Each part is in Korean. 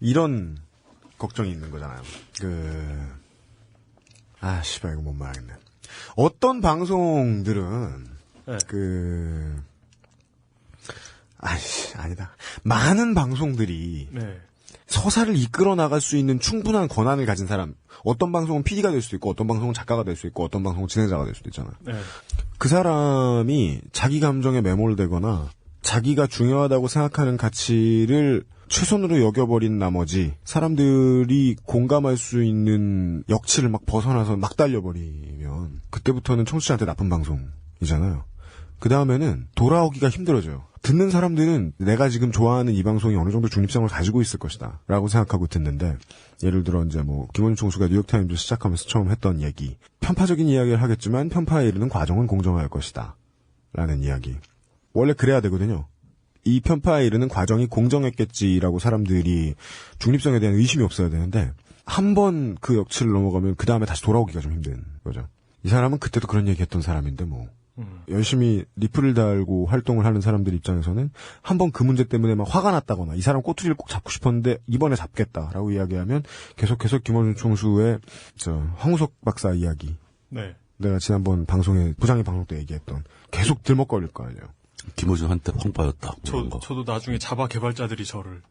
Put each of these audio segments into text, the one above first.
이런 걱정이 있는 거잖아요. 씨발, 이거 못 말하겠네. 어떤 방송들은, 네. 아니다. 많은 방송들이, 네. 서사를 이끌어 나갈 수 있는 충분한 권한을 가진 사람, 어떤 방송은 PD가 될 수도 있고, 어떤 방송은 작가가 될 수 있고, 어떤 방송은 진행자가 될 수도 있잖아요. 네. 그 사람이 자기 감정에 매몰되거나, 자기가 중요하다고 생각하는 가치를 최선으로 여겨버린 나머지 사람들이 공감할 수 있는 역치를 막 벗어나서 막 달려버리면 그때부터는 청취자한테 나쁜 방송이잖아요. 그 다음에는 돌아오기가 힘들어져요. 듣는 사람들은 내가 지금 좋아하는 이 방송이 어느 정도 중립성을 가지고 있을 것이다 라고 생각하고 듣는데, 예를 들어 이제 김원준 총수가 뉴욕타임즈 시작하면서 처음 했던 얘기, 편파적인 이야기를 하겠지만 편파에 이르는 과정은 공정할 것이다 라는 이야기. 원래 그래야 되거든요. 이 편파에 이르는 과정이 공정했겠지라고 사람들이 중립성에 대한 의심이 없어야 되는데, 한 번 그 역치를 넘어가면 그 다음에 다시 돌아오기가 좀 힘든 거죠. 이 사람은 그때도 그런 얘기 했던 사람인데 열심히 리플을 달고 활동을 하는 사람들 입장에서는 한 번 그 문제 때문에 막 화가 났다거나 이 사람 꼬투리를 꼭 잡고 싶었는데 이번에 잡겠다라고 이야기하면 계속해서 김원준 총수의 황우석 박사 이야기. 네. 내가 지난번 방송에 부장이 방송 때 얘기했던 계속 들먹거릴 거 아니에요. 김어준 한때 황파였다. 저도 나중에 자바 개발자들이 저를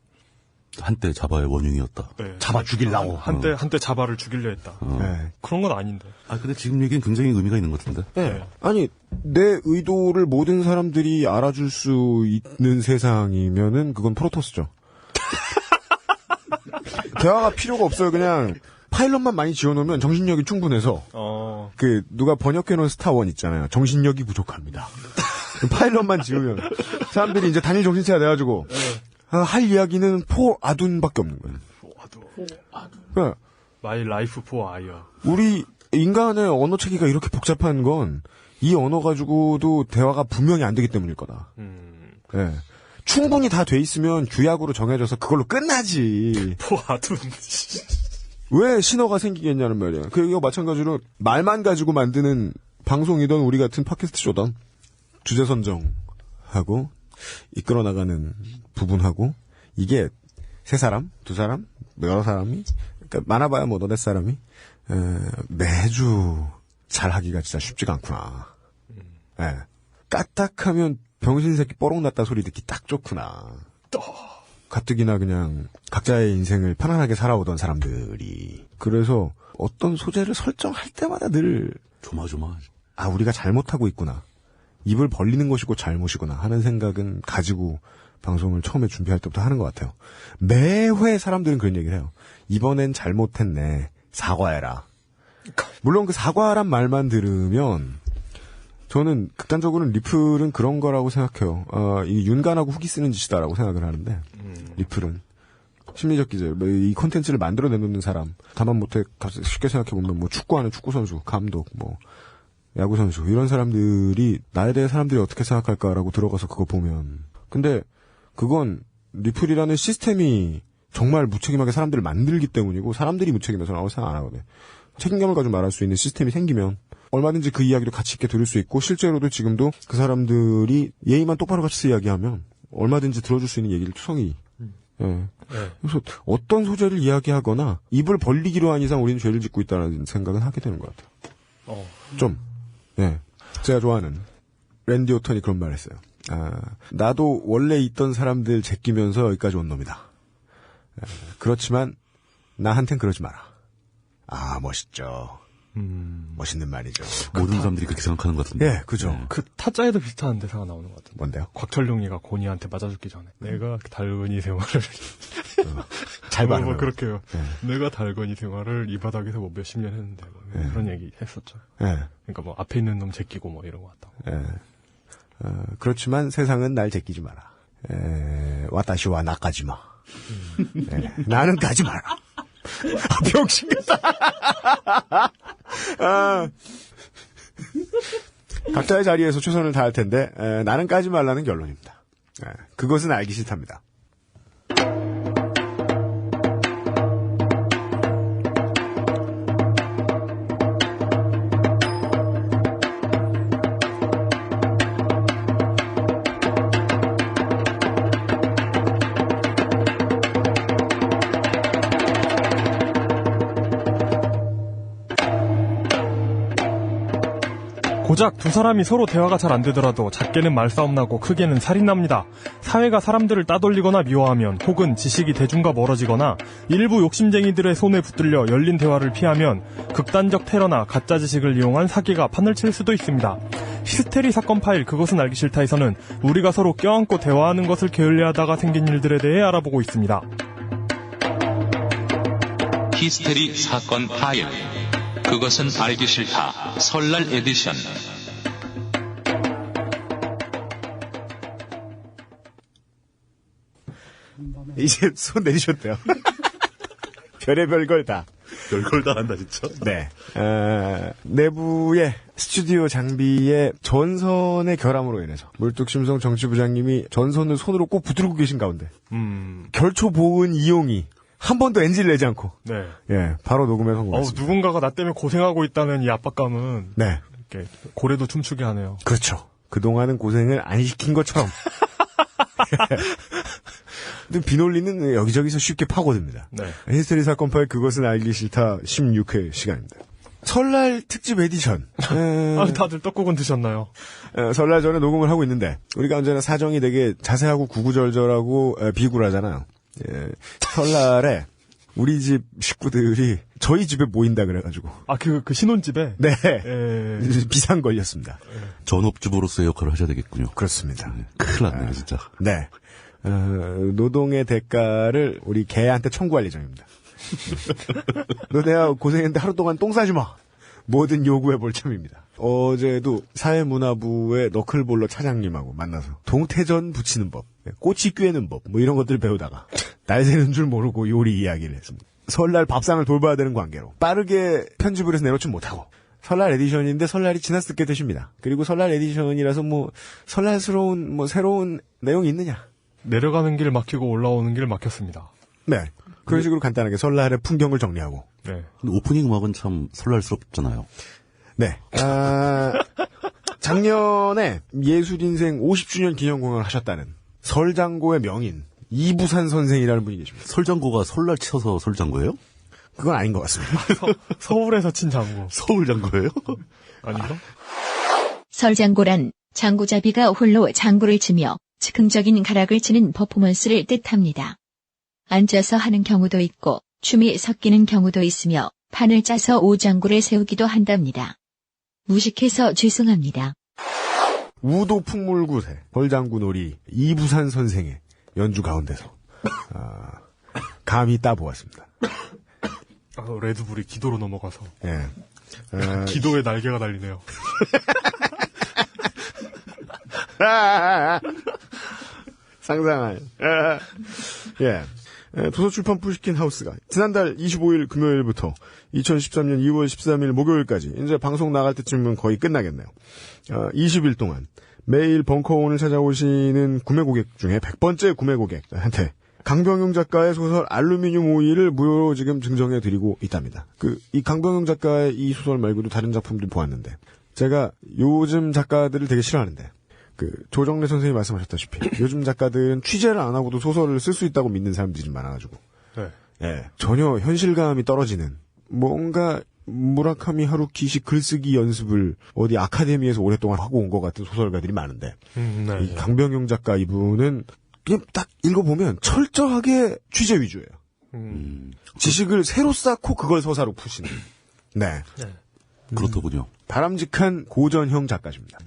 한때 자바의 원흉이었다. 네. 자바 죽이려고. 한때 자바를 죽이려 했다. 네. 그런 건 아닌데. 근데 지금 얘기는 굉장히 의미가 있는 것 같은데. 네. 아니, 내 의도를 모든 사람들이 알아줄 수 있는 세상이면은 그건 프로토스죠. 대화가 필요가 없어요. 그냥 파일럿만 많이 지어놓으면 정신력이 충분해서. 누가 번역해놓은 스타원 있잖아요. 정신력이 부족합니다. 파일럿만 지으면 사람들이 이제 단일 정신체가 돼가지고 할 이야기는 포 아둔밖에 없는 거예요. 포아둔. 마이 라이프 포 아이야. 우리 인간의 언어 체계가 이렇게 복잡한 건 이 언어 가지고도 대화가 분명히 안 되기 때문일 거다. 네. 충분히 다 돼 있으면 규약으로 정해져서 그걸로 끝나지. 포아둔. 왜 신어가 생기겠냐는 말이야. 이거 마찬가지로 말만 가지고 만드는 방송이던 우리 같은 팟캐스트 쇼던 주제 선정하고 이끌어 나가는 부분하고 이게 세 사람, 두 사람, 여러 사람이 그러니까 많아봐야 너댓 사람이 매주 잘하기가 진짜 쉽지가 않구나. 예. 까딱하면 병신 새끼 뽀록 났다 소리 듣기 딱 좋구나. 가뜩이나 그냥 각자의 인생을 편안하게 살아오던 사람들이 그래서 어떤 소재를 설정할 때마다 늘 조마조마. 우리가 잘못하고 있구나. 입을 벌리는 것이 곧 잘못이구나 하는 생각은 가지고 방송을 처음에 준비할 때부터 하는 것 같아요. 매회 사람들은 그런 얘기를 해요. 이번엔 잘못했네. 사과해라. 물론 그 사과란 말만 들으면 저는 극단적으로는 리플은 그런 거라고 생각해요. 이 윤간하고 후기 쓰는 짓이다라고 생각을 하는데 리플은 심리적 기제, 이 콘텐츠를 만들어내놓는 사람, 다만 못해 쉽게 생각해보면 축구하는 축구선수, 감독, 야구선수 이런 사람들이 나에 대해 사람들이 어떻게 생각할까라고 들어가서 그거 보면 근데 그건 리플이라는 시스템이 정말 무책임하게 사람들을 만들기 때문이고 사람들이 무책임해서는 생각 안 하거든. 책임감을 가지고 말할 수 있는 시스템이 생기면 얼마든지 그 이야기도 가치 있게 들을 수 있고 실제로도 지금도 그 사람들이 예의만 똑바로 같이 이야기하면 얼마든지 들어줄 수 있는 얘기를 투성이. 그래서 어떤 소재를 이야기하거나 입을 벌리기로 한 이상 우리는 죄를 짓고 있다는 생각은 하게 되는 것 같아요. 좀. 제가 좋아하는 랜디 오턴이 그런 말 했어요. 나도 원래 있던 사람들 제끼면서 여기까지 온 놈이다. 그렇지만 나한텐 그러지 마라. 멋있죠. 멋있는 말이죠. 모든 사람들이 그렇게 생각하는 것 같은데. 예, 그죠. 그 타짜에도 비슷한 대사가 나오는 것 같은데. 뭔데요? 곽철룡이가 고니한테 맞아 죽기 전에 내가 달건이 생활을 잘 말하는 그렇게요. 내가 달건이 생활을 이 바닥에서 몇십 년 했는데 그런 얘기 했었죠. 그러니까 앞에 있는 놈 제끼고 이런 것 같다고. 그렇지만 세상은 날 제끼지 마라. 와타시와 나까지 마. 나는 가지 마라. 병신 같다. 각자의 자리에서 최선을 다할 텐데 나는 까지 말라는 결론입니다. 그것은 알기 싫답니다. 고작 두 사람이 서로 대화가 잘 안 되더라도 작게는 말싸움 나고 크게는 살인 납니다. 사회가 사람들을 따돌리거나 미워하면 혹은 지식이 대중과 멀어지거나 일부 욕심쟁이들의 손에 붙들려 열린 대화를 피하면 극단적 테러나 가짜 지식을 이용한 사기가 판을 칠 수도 있습니다. 히스테리 사건 파일 그것은 알기 싫다에서는 우리가 서로 껴안고 대화하는 것을 게을리하다가 생긴 일들에 대해 알아보고 있습니다. 히스테리 사건 파일 그것은 알기 싫다 설날 에디션. 이제 손 내리셨대요. 별의별 걸 다. 별걸 다 한다 진짜. 네. 내부의 스튜디오 장비의 전선의 결함으로 인해서 물뚝심송 정치부장님이 전선을 손으로 꼭 붙들고 계신 가운데 결초 보은 이용이 한 번도 NG를 내지 않고 네. 예, 바로 녹음에 성공했습니다. 누군가가 나 때문에 고생하고 있다는 이 압박감은 네. 이렇게 고래도 춤추게 하네요. 그렇죠. 그동안은 고생을 안 시킨 것처럼. 근데 비논리는 여기저기서 쉽게 파고듭니다. 네. 히스테리 사건 파일 그것은 알기 싫다 16회 시간입니다. 설날 특집 에디션. 다들 떡국은 드셨나요? 설날 전에 녹음을 하고 있는데 우리가 언제나 사정이 되게 자세하고 구구절절하고 비굴하잖아요. 예, 설날에 우리 집 식구들이 저희 집에 모인다 그래가지고. 그 신혼집에? 네. 비상 걸렸습니다. 전업주부로서의 역할을 하셔야 되겠군요. 그렇습니다. 큰일 났네요, 진짜. 네. 노동의 대가를 우리 개한테 청구할 예정입니다. 너 내가 고생했는데 하루 동안 똥 싸지 마. 뭐든 요구해볼 참입니다. 어제도 사회문화부의 너클볼러 차장님하고 만나서 동태전 붙이는 법, 꼬치 꿰는 법, 뭐 이런 것들을 배우다가 날 새는 줄 모르고 요리 이야기를 했습니다. 설날 밥상을 돌봐야 되는 관계로 빠르게 편집을 해서 내놓지 못하고 설날 에디션인데 설날이 지났을 게 되십니다. 그리고 설날 에디션이라서 뭐 설날스러운 뭐 새로운 내용이 있느냐? 내려가는 길 막히고 올라오는 길 막혔습니다. 네. 그런 식으로 간단하게 설날의 풍경을 정리하고. 네. 근데 오프닝 음악은 참 설날스럽잖아요. 네. 작년에 예술인생 50주년 기념공연을 하셨다는 설장고의 명인 이부산 선생이라는 분이 계십니다. 설장고가 설날 쳐서 설장고예요? 그건 아닌 것 같습니다. 서울에서 친 장고. 서울장고예요? 아닌가? 설장고란 장구잡이가 홀로 장구를 치며 즉흥적인 가락을 치는 퍼포먼스를 뜻합니다. 앉아서 하는 경우도 있고 춤이 섞이는 경우도 있으며 판을 짜서 오장구를 세우기도 한답니다. 무식해서 죄송합니다. 우도 풍물구세 벌장구 놀이 이부산 선생의 연주 가운데서 감히 따보았습니다. 레드불이 기도로 넘어가서. 예. 기도에 날개가 달리네요. 상상할. 예. 도서출판 푸시킨 하우스가 지난달 25일 금요일부터 2013년 2월 13일 목요일까지 이제 방송 나갈 때쯤은 거의 끝나겠네요. 20일 동안 매일 벙커원을 찾아오시는 구매 고객 중에 100번째 구매 고객한테 강병용 작가의 소설 알루미늄 오일을 무료로 지금 증정해드리고 있답니다. 이 강병용 작가의 이 소설 말고도 다른 작품들 보았는데 제가 요즘 작가들을 되게 싫어하는데 조정래 선생님이 말씀하셨다시피 요즘 작가들은 취재를 안 하고도 소설을 쓸 수 있다고 믿는 사람들이 많아가지고 네. 예, 전혀 현실감이 떨어지는 뭔가 무라카미 하루키식 글쓰기 연습을 어디 아카데미에서 오랫동안 하고 온 것 같은 소설가들이 많은데 네. 이 강병용 작가 이분은 그냥 딱 읽어보면 철저하게 취재 위주예요. 지식을 새로 쌓고 그걸 서사로 푸시는. 네. 그렇더군요. 바람직한 고전형 작가십니다.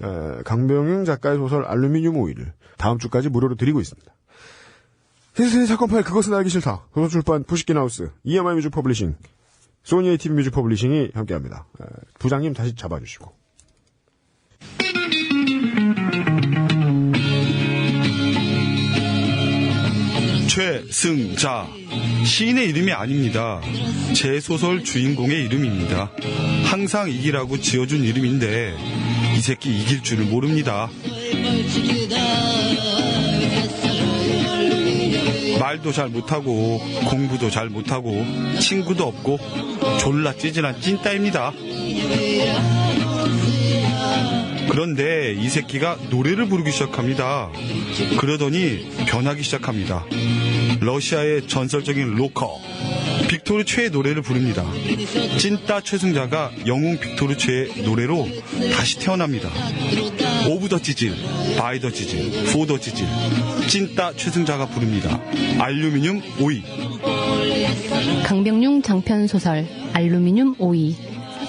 강병용 작가의 소설 알루미늄 오일을 다음 주까지 무료로 드리고 있습니다. 히스테리 사건 파일 그것은 알기 싫다. 도서출판 푸시킨 하우스 EMI 뮤직 퍼블리싱 소니 ATV 뮤직 퍼블리싱이 함께합니다. 부장님 다시 잡아주시고. 최승자 시인의 이름이 아닙니다. 제 소설 주인공의 이름입니다. 항상 이기라고 지어준 이름인데 이 새끼 이길 줄을 모릅니다. 말도 잘 못하고 공부도 잘 못하고 친구도 없고 졸라 찌질한 찐따입니다. 그런데 이 새끼가 노래를 부르기 시작합니다. 그러더니 변하기 시작합니다. 러시아의 전설적인 로커 빅토르 최의 노래를 부릅니다. 찐따 최승자가 영웅 빅토르 최의 노래로 다시 태어납니다. 오브 더 지질, 바이 더 지질, 포 더 지질, 찐따 최승자가 부릅니다. 알루미늄 오이. 강병룡 장편 소설 알루미늄 오이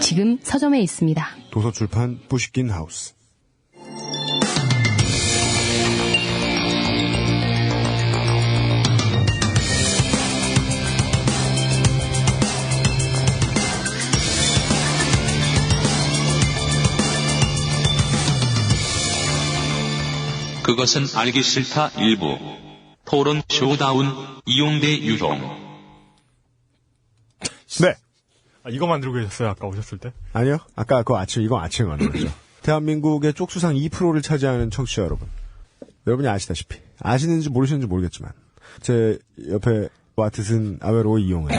지금 서점에 있습니다. 도서출판 뿌시킨 하우스. 그것은 알기 싫다 일부. 토론 쇼다운 이용대 유형. 네. 이거 만들고 계셨어요, 아까 오셨을 때? 아니요. 아까 이거 아침에 만든 거죠. 대한민국의 쪽수상 2%를 차지하는 청취자 여러분. 여러분이 아시다시피. 아시는지 모르시는지 모르겠지만. 제 옆에 와트슨 아웨로 이용은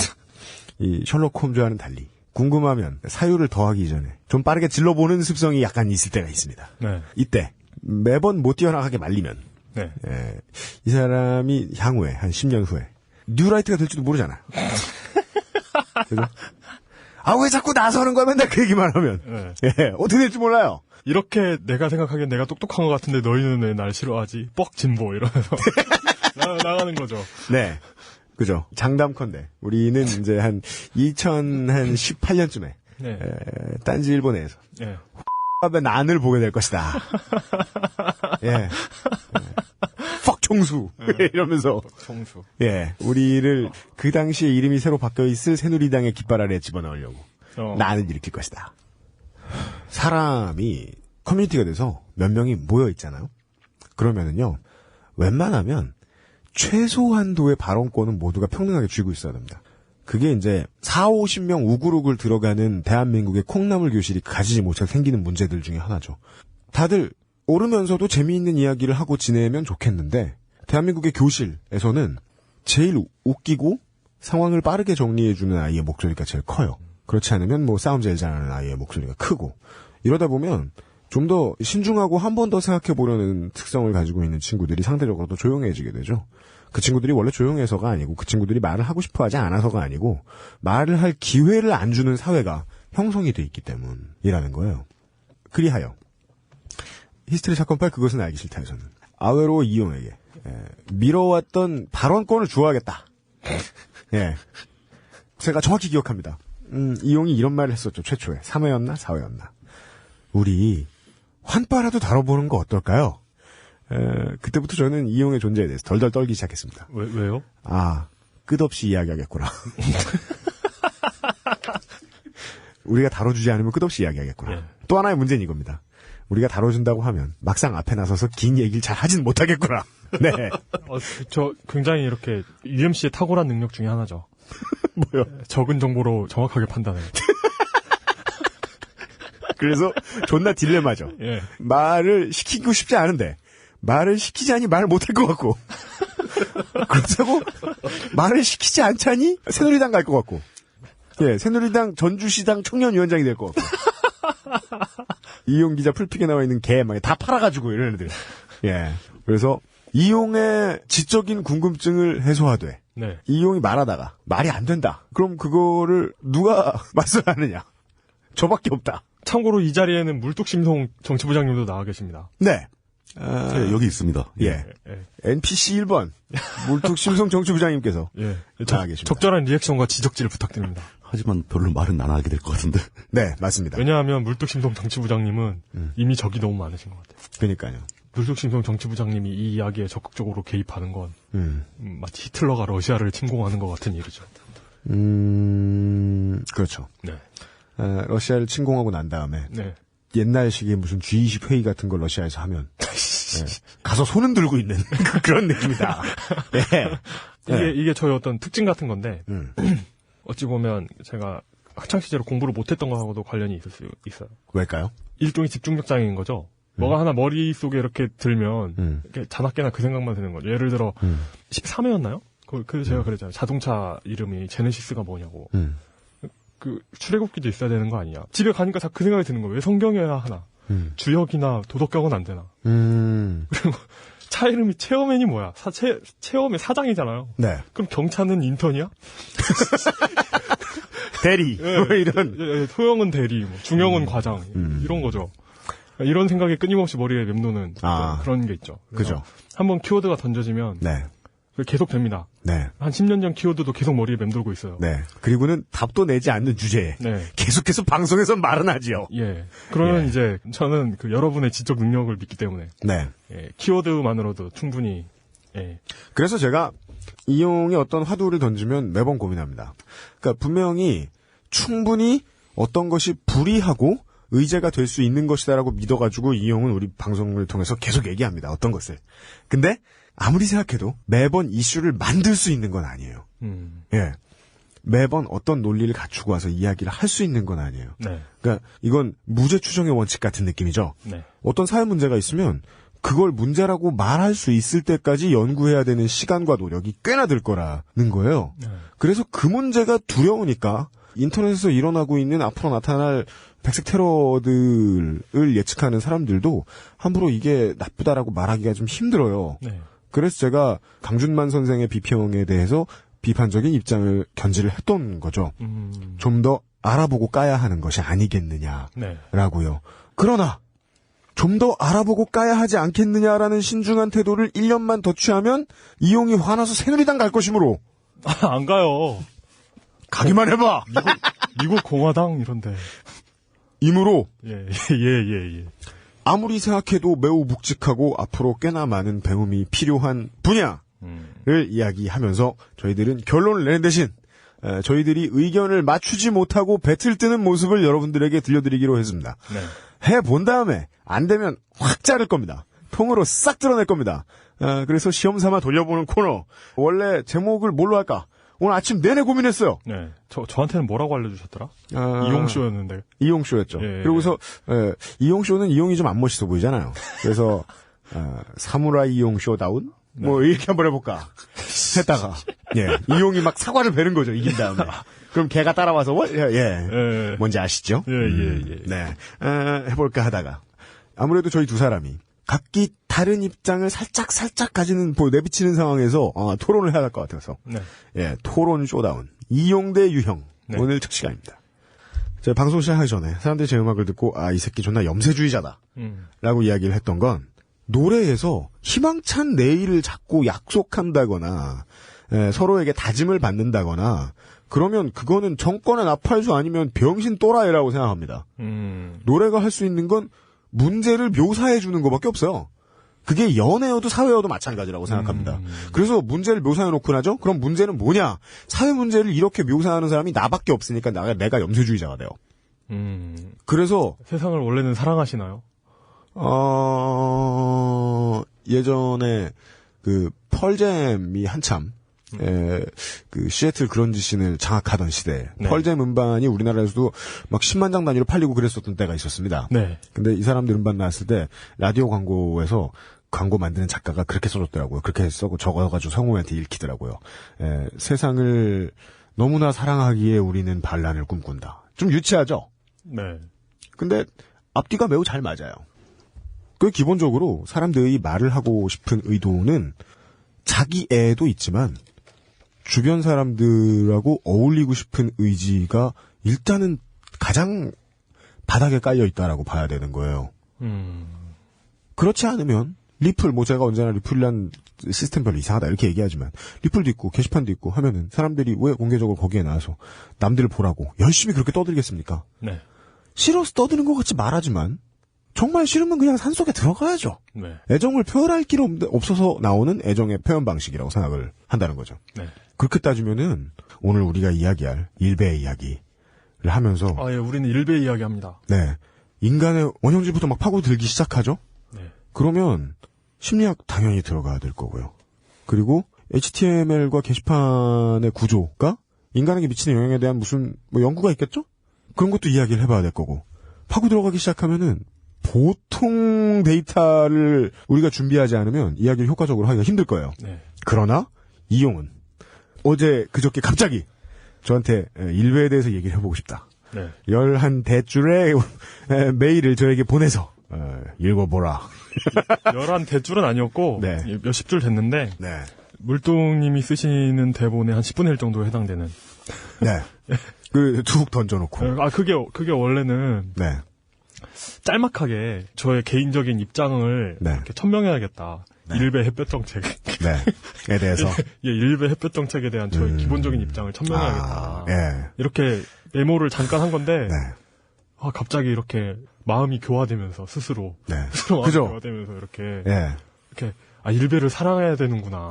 이 셜록 홈즈와는 달리 궁금하면 사유를 더하기 전에 좀 빠르게 질러보는 습성이 약간 있을 때가 있습니다. 네. 이때 매번 못 뛰어나가게 말리면 네. 이 사람이 향후에 한 10년 후에 뉴라이트가 될지도 모르잖아. 그죠? 왜 자꾸 나서는 거야 맨날 그 얘기만 하면. 네. 예, 어떻게 될지 몰라요. 이렇게 내가 생각하기엔 내가 똑똑한 것 같은데 너희는 왜 날 싫어하지? 뻑 진보 이러면서 나가는 거죠. 네. 그죠. 장담컨대 우리는 이제 한 2018년쯤에 네. 딴지 일본에서 네. 의 난을 보게 될 것이다. 예. 퍽 총수 이러면서 총수. 예, 우리를 그 당시에 이름이 새로 바뀌어 있을 새누리당의 깃발 아래에 집어넣으려고 난을 일으킬 것이다. 사람이 커뮤니티가 돼서 몇 명이 모여 있잖아요. 그러면은요, 웬만하면 최소한도의 발언권은 모두가 평등하게 쥐고 있어야 됩니다. 그게 이제 40-50명 우그룩을 들어가는 대한민국의 콩나물 교실이 가지지 못해 생기는 문제들 중에 하나죠. 다들 오르면서도 재미있는 이야기를 하고 지내면 좋겠는데 대한민국의 교실에서는 제일 웃기고 상황을 빠르게 정리해주는 아이의 목소리가 제일 커요. 그렇지 않으면 뭐 싸움 제일 잘하는 아이의 목소리가 크고 이러다 보면 좀 더 신중하고 한 번 더 생각해보려는 특성을 가지고 있는 친구들이 상대적으로 더 조용해지게 되죠. 그 친구들이 원래 조용해서가 아니고 그 친구들이 말을 하고 싶어 하지 않아서가 아니고 말을 할 기회를 안 주는 사회가 형성이 돼 있기 때문이라는 거예요. 그리하여 히스테리 사건 8 그것은 알기 싫다에서는 아웨로 이용에게 밀어왔던 발언권을 주어야겠다. 예, 제가 정확히 기억합니다. 이용이 이런 말을 했었죠. 최초에 3회였나 4회였나. 우리 환빠라도 다뤄보는 거 어떨까요? 그때부터 저는 이용의 존재에 대해서 덜덜 떨기 시작했습니다. 왜요? 끝없이 이야기하겠구나. 우리가 다뤄주지 않으면 끝없이 이야기하겠구나. 예. 또 하나의 문제는 이겁니다. 우리가 다뤄준다고 하면 막상 앞에 나서서 긴 얘기를 잘 하진 못하겠구나. 네. 저 굉장히 이렇게 UMC의 탁월한 능력 중에 하나죠. 뭐요? 적은 정보로 정확하게 판단해요. 그래서 존나 딜레마죠. 예. 말을 시키고 싶지 않은데 말을 시키자니 말을 못할 것 같고 그렇다고 말을 시키지 않자니 새누리당 갈 것 같고 예, 새누리당 전주시당 청년위원장이 될 것 같고 이용 기자 풀픽에 나와 있는 개 막 다 팔아가지고 이런 애들. 예. 그래서 이용의 지적인 궁금증을 해소하되 네. 이용이 말하다가 말이 안 된다. 그럼 그거를 누가 맞서하느냐? 저밖에 없다. 참고로 이 자리에는 물뚝심송 정치부장님도 나와 계십니다. 네. 네, 여기 있습니다. 예. NPC 1번 물뚝심송 정치부장님께서 나와 계십니다. 적절한 리액션과 지적질을 부탁드립니다. 하지만 별로 말은 안 하게 될 것 같은데. 네, 맞습니다. 왜냐하면 물뚝심송 정치부장님은 이미 적이 너무 많으신 것 같아요. 그러니까요. 물뚝심송 정치부장님이 이 이야기에 적극적으로 개입하는 건 마치 히틀러가 러시아를 침공하는 것 같은 일이죠. 그렇죠. 네. 러시아를 침공하고 난 다음에 네. 옛날식의 무슨 G20 회의 같은 걸 러시아에서 하면 가서 손은 들고 있는 그런 느낌이다. 네. 이게 저희 어떤 특징 같은 건데 어찌 보면 제가 학창 시절에 공부를 못했던 거하고도 관련이 있을 수 있어요. 왜일까요? 일종의 집중력 장애인 거죠. 뭐가 하나 머릿속에 이렇게 들면 이렇게 자나깨나 그 생각만 드는 거죠. 예를 들어 13회였나요? 그래서 제가 그랬잖아요. 자동차 이름이 제네시스가 뭐냐고. 그 출애굽기도 있어야 되는 거 아니냐. 집에 가니까 자꾸 그 생각이 드는 거예요. 왜 성경이어야 하나. 주역이나 도덕경은 안 되나. 그리고 차 이름이 체어맨이 뭐야? 체어맨 사장이잖아요. 네. 그럼 경차는 인턴이야? 대리. 뭐 이런. 예, 소형은 대리, 뭐, 중형은 과장. 이런 거죠. 이런 생각이 끊임없이 머리에 맴도는 그런 게 있죠. 그죠. 한번 키워드가 던져지면 네. 계속 됩니다. 네. 한 10년 전 키워드도 계속 머리에 맴돌고 있어요. 네. 그리고는 답도 내지 않는 주제에 계속해서 방송에서 말은 하지요. 예. 그러면 이제 저는 그 여러분의 지적 능력을 믿기 때문에 네. 예, 키워드만으로도 충분히 그래서 제가 이용의 어떤 화두를 던지면 매번 고민합니다. 그러니까 분명히 충분히 어떤 것이 불이하고 의제가 될 수 있는 것이다라고 믿어가지고 이용은 우리 방송을 통해서 계속 얘기합니다. 어떤 것을. 근데 아무리 생각해도 매번 이슈를 만들 수 있는 건 아니에요. 예. 매번 어떤 논리를 갖추고 와서 이야기를 할 수 있는 건 아니에요. 네. 그러니까 이건 무죄 추정의 원칙 같은 느낌이죠. 네. 어떤 사회 문제가 있으면 그걸 문제라고 말할 수 있을 때까지 연구해야 되는 시간과 노력이 꽤나 들 거라는 거예요. 네. 그래서 그 문제가 두려우니까 인터넷에서 일어나고 있는 앞으로 나타날 백색 테러들을 예측하는 사람들도 함부로 이게 나쁘다라고 말하기가 좀 힘들어요. 네. 그래서 제가 강준만 선생의 비평에 대해서 비판적인 입장을 견지를 했던 거죠. 좀 더 알아보고 까야 하는 것이 아니겠느냐라고요. 그러나 좀 더 알아보고 까야 하지 않겠느냐라는 신중한 태도를 1년만 더 취하면 이용이 화나서 새누리당 갈 것이므로 안 가요. 가기만 해봐. 미국 공화당 이런데. 이므로 예. 아무리 생각해도 매우 묵직하고 앞으로 꽤나 많은 배움이 필요한 분야를 이야기하면서 저희들은 결론을 내는 대신 저희들이 의견을 맞추지 못하고 배틀 뜨는 모습을 여러분들에게 들려드리기로 했습니다. 네. 해본 다음에 안 되면 확 자를 겁니다. 통으로 싹 드러낼 겁니다. 그래서 시험삼아 돌려보는 코너. 원래 제목을 뭘로 할까? 오늘 아침 내내 고민했어요. 네. 저한테는 뭐라고 알려주셨더라? 이용쇼였는데. 이용쇼였죠. 예. 그리고서, 이용쇼는 이용이 좀 안 멋있어 보이잖아요. 그래서, 사무라이 이용쇼다운? 뭐, 이렇게 한번 해볼까. 했다가, 이용이 막 사과를 베는 거죠, 이긴 다음에. 그럼 걔가 따라와서, 뭔지 아시죠? 네. 해볼까 하다가. 아무래도 저희 두 사람이 각기 다른 입장을 살짝 가지는, 내비치는 상황에서, 토론을 해야 할 것 같아서. 네. 토론 쇼다운. 이용 대 유형. 네. 오늘 첫 시간입니다. 제가 방송 시작하기 전에 사람들이 제 음악을 듣고, 이 새끼 존나 염세주의자다. 라고 이야기를 했던 건, 노래에서 희망찬 내일을 자꾸 약속한다거나, 서로에게 다짐을 받는다거나, 그러면 그거는 정권의 나팔수 아니면 병신 또라이라고 생각합니다. 노래가 할 수 있는 건, 문제를 묘사해 주는 것밖에 없어요. 그게 연애여도 사회여도 마찬가지라고 생각합니다. 그래서 문제를 묘사해 놓고 나죠? 그럼 문제는 뭐냐? 사회 문제를 이렇게 묘사하는 사람이 나밖에 없으니까 내가 염세주의자가 돼요. 그래서 세상을 원래는 사랑하시나요? 예전에 그 펄잼이 한참 그 시애틀 그런지 씬을 장악하던 시대. 네. 펄잼 음반이 우리나라에서도 막 10만 장 단위로 팔리고 그랬었던 때가 있었습니다. 네. 근데 이 사람들 음반 나왔을 때 라디오 광고에서 광고 만드는 작가가 그렇게 써줬더라고요. 그렇게 써고 적어가지고 성우한테 읽히더라고요. 세상을 너무나 사랑하기에 우리는 반란을 꿈꾼다. 좀 유치하죠? 네. 근데 앞뒤가 매우 잘 맞아요. 그 기본적으로 사람들이 말을 하고 싶은 의도는 자기 애도 있지만 주변 사람들하고 어울리고 싶은 의지가 일단은 가장 바닥에 깔려 있다라고 봐야 되는 거예요. 그렇지 않으면 리플, 제가 언제나 리플이란 시스템 별로 이상하다 이렇게 얘기하지만 리플도 있고 게시판도 있고 하면은 사람들이 왜 공개적으로 거기에 나와서 남들을 보라고 열심히 그렇게 떠들겠습니까? 네. 싫어서 떠드는 것 같지 말하지만 정말 싫으면 그냥 산속에 들어가야죠. 네. 애정을 표현할 길 없어서 나오는 애정의 표현 방식이라고 생각을 한다는 거죠. 네. 그렇게 따지면은 오늘 우리가 이야기할 일베의 이야기를 하면서 우리는 일베 이야기합니다. 네. 인간의 원형질부터 막 파고들기 시작하죠. 네. 그러면 심리학 당연히 들어가야 될 거고요. 그리고 HTML과 게시판의 구조가 인간에게 미치는 영향에 대한 무슨 연구가 있겠죠? 그런 것도 이야기를 해봐야 될 거고 파고 들어가기 시작하면은 보통 데이터를 우리가 준비하지 않으면 이야기를 효과적으로 하기가 힘들 거예요. 네. 그러나 이용은 그저께 갑자기 저한테 일베에 대해서 얘기를 해보고 싶다. 네. 11대줄의 메일을 저에게 보내서 읽어보라. 11대줄은 아니었고 네. 몇십 줄 됐는데 네. 물뚱님이 쓰시는 대본의 한 10분의 1 정도에 해당되는. 네. 툭 던져놓고. 그게 원래는 네. 짤막하게 저의 개인적인 입장을 네. 이렇게 천명해야겠다. 네. 일베 햇볕 정책. 네.에 대해서. 예, 일베 햇볕 정책에 대한 저의 기본적인 입장을 천명해야겠다. 예. 이렇게 메모를 잠깐 한 건데, 네. 갑자기 이렇게 마음이 교화되면서 스스로 마음이 그죠? 교화되면서 이렇게 예. 일베를 사랑해야 되는구나.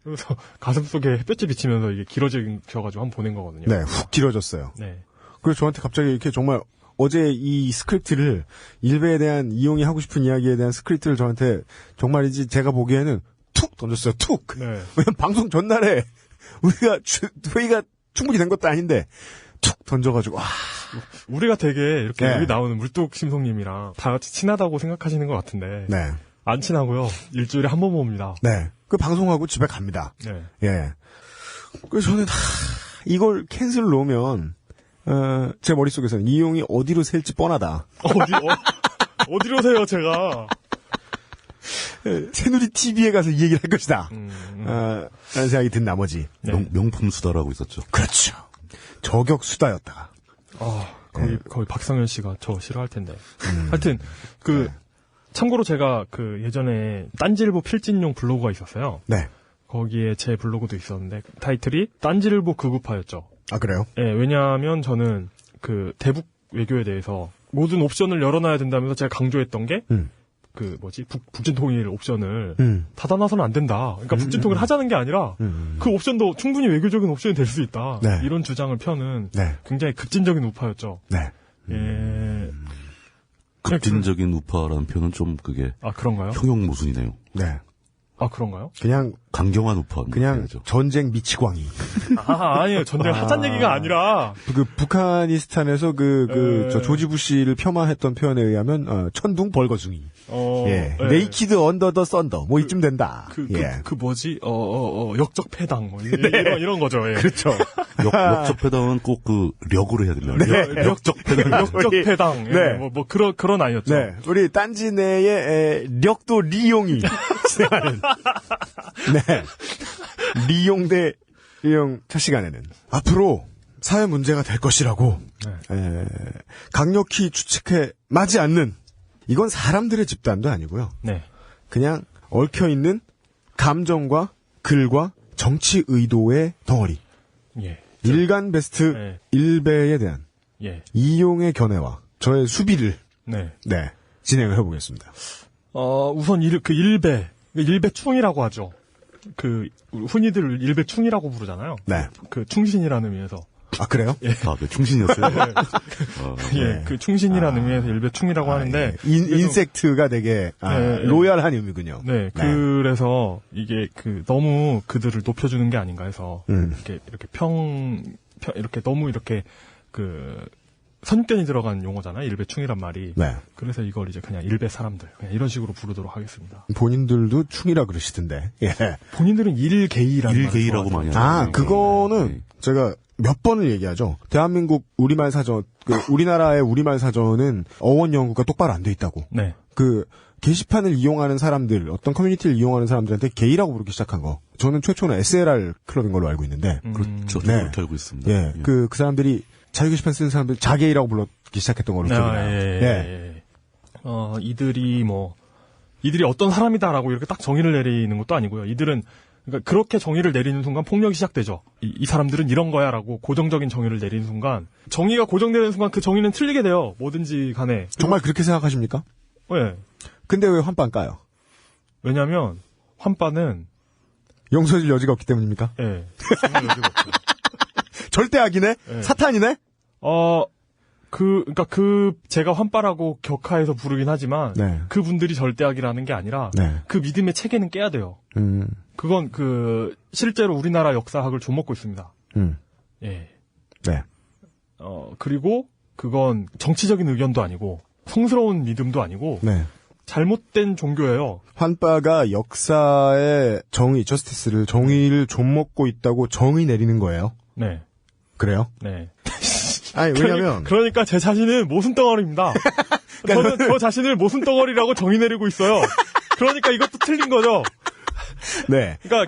그래서 가슴 속에 햇볕이 비치면서 이게 길어져가지고 한번 보낸 거거든요. 네, 훅 길어졌어요. 네. 그래서 저한테 갑자기 이렇게 정말 어제 이 스크립트를 일베에 대한 이용이 하고 싶은 이야기에 대한 스크립트를 저한테 정말이지 제가 보기에는 툭 던졌어요. 툭. 네. 왜냐면 방송 전날에 회의가 충분히 된 것도 아닌데 툭 던져가지고 우리가 되게 이렇게 네. 여기 나오는 물뚝 심송님이랑 다 같이 친하다고 생각하시는 것 같은데 네. 안 친하고요. 일주일에 한 번 봅니다. 네. 그 방송하고 집에 갑니다. 네. 예. 그래서 저는 이걸 캔슬 놓으면 제 머릿속에서는 이용이 어디로 셀지 뻔하다. 어디로 세요, 제가? 새누리 TV에 가서 이 얘기를 할 것이다. 라는 생각이 든 나머지. 네. 명품 수다라고 있었죠. 그렇죠. 저격 수다였다가. 거의 박상현 씨가 저 싫어할 텐데. 하여튼, 참고로 제가 예전에 딴지일보 필진용 블로그가 있었어요. 네. 거기에 제 블로그도 있었는데, 타이틀이 딴지일보 극우파였죠. 아, 그래요? 예, 왜냐하면 저는 대북 외교에 대해서 모든 옵션을 열어놔야 된다면서 제가 강조했던 게, 북진 통일 옵션을 닫아놔서는 안 된다. 그러니까 북진 통일을 하자는 게 아니라, 그 옵션도 충분히 외교적인 옵션이 될 수 있다. 네. 이런 주장을 펴는 네. 굉장히 급진적인 우파였죠. 네. 예. 급진적인 우파라는 표현은 좀 그게 그런가요? 형용모순이네요. 네. 그런가요? 그냥 강경한 우파. 그냥 전쟁 미치광이. 아니에요. 전쟁 하자는 얘기가 아니라. 북한이스탄에서 저 조지 부시를 폄하했던 표현에 의하면, 천둥 벌거숭이. 예. 네이키드 언더 더 썬더. 이쯤 된다. 역적 패당. 이런 거죠. 예. 그렇죠. 역적 패당은 꼭 력으로 해야 됩니다. 네. 역적 패당. 역적 패당. 예. 네. 그런 아이였죠. 네. 우리 딴지 내에 력도 리용이 진행하는. 네. 리용 대 리용 첫 시간에는 앞으로 사회 문제가 될 것이라고 강력히 추측해 마지 않는 이건 사람들의 집단도 아니고요. 네. 그냥 얽혀있는 감정과 글과 정치 의도의 덩어리. 예. 일간 베스트 일베에 대한 이용의 견해와 저의 수비를 진행을 해보겠습니다. 우선 일베충이라고 하죠. 흔히들 일베충이라고 부르잖아요. 네. 충신이라는 의미에서. 아, 그래요? 예. 충신이었어요? 예, 충신이라는 의미에서 일베충이라고 하는데. 인섹트가 되게, 로얄한 의미군요. 네. 그래서 이게 너무 그들을 높여주는 게 아닌가 해서. 이렇게 이렇게 너무 이렇게 선입견이 들어간 용어잖아요. 일베충이란 말이. 네. 그래서 이걸 이제 그냥 일베 사람들. 그냥 이런 식으로 부르도록 하겠습니다. 본인들도 충이라 그러시던데. 예. 본인들은 일게이라고 많이 하죠. 그거는 제가 몇 번을 얘기하죠. 대한민국 우리말 사전, 우리나라의 우리말 사전은 어원 연구가 똑바로 안 돼 있다고. 네. 게시판을 이용하는 사람들, 어떤 커뮤니티를 이용하는 사람들한테 게이라고 부르기 시작한 거. 저는 최초는 SLR 클럽인 걸로 알고 있는데. 그렇죠. 그렇게 알고 있습니다. 예. 그 사람들이 자유 게시판 쓰는 사람들 자게이라고 불렀기 시작했던 걸로 기억나요. 이들이 어떤 사람이다라고 이렇게 딱 정의를 내리는 것도 아니고요. 이들은 그러니까 그렇게 정의를 내리는 순간 폭력이 시작되죠. 이 사람들은 이런 거야라고 고정적인 정의를 내리는 순간 정의가 고정되는 순간 그 정의는 틀리게 돼요. 뭐든지 간에. 정말 그렇게 생각하십니까? 네. 근데 왜 환빠는 까요? 왜냐하면 환빠는 용서질 여지가 없기 때문입니까? 네. 정말 여지가 없어요. 절대 악이네? 네. 사탄이네? 제가 환빠라고 격하해서 부르긴 하지만, 그분들이 절대악이라는 게 아니라, 그 믿음의 체계는 깨야 돼요. 그건 실제로 우리나라 역사학을 좀먹고 있습니다. 예. 네. 그리고 그건 정치적인 의견도 아니고, 성스러운 믿음도 아니고, 잘못된 종교예요. 환빠가 역사의 정의를 좀먹고 있다고 정의 내리는 거예요? 네. 그래요? 네. 아니, 왜냐면. 그러니까 제 자신은 모순덩어리입니다. 저는 저 자신을 모순 덩어리라고 정의 내리고 있어요. 그러니까 이것도 틀린 거죠. 네. 그러니까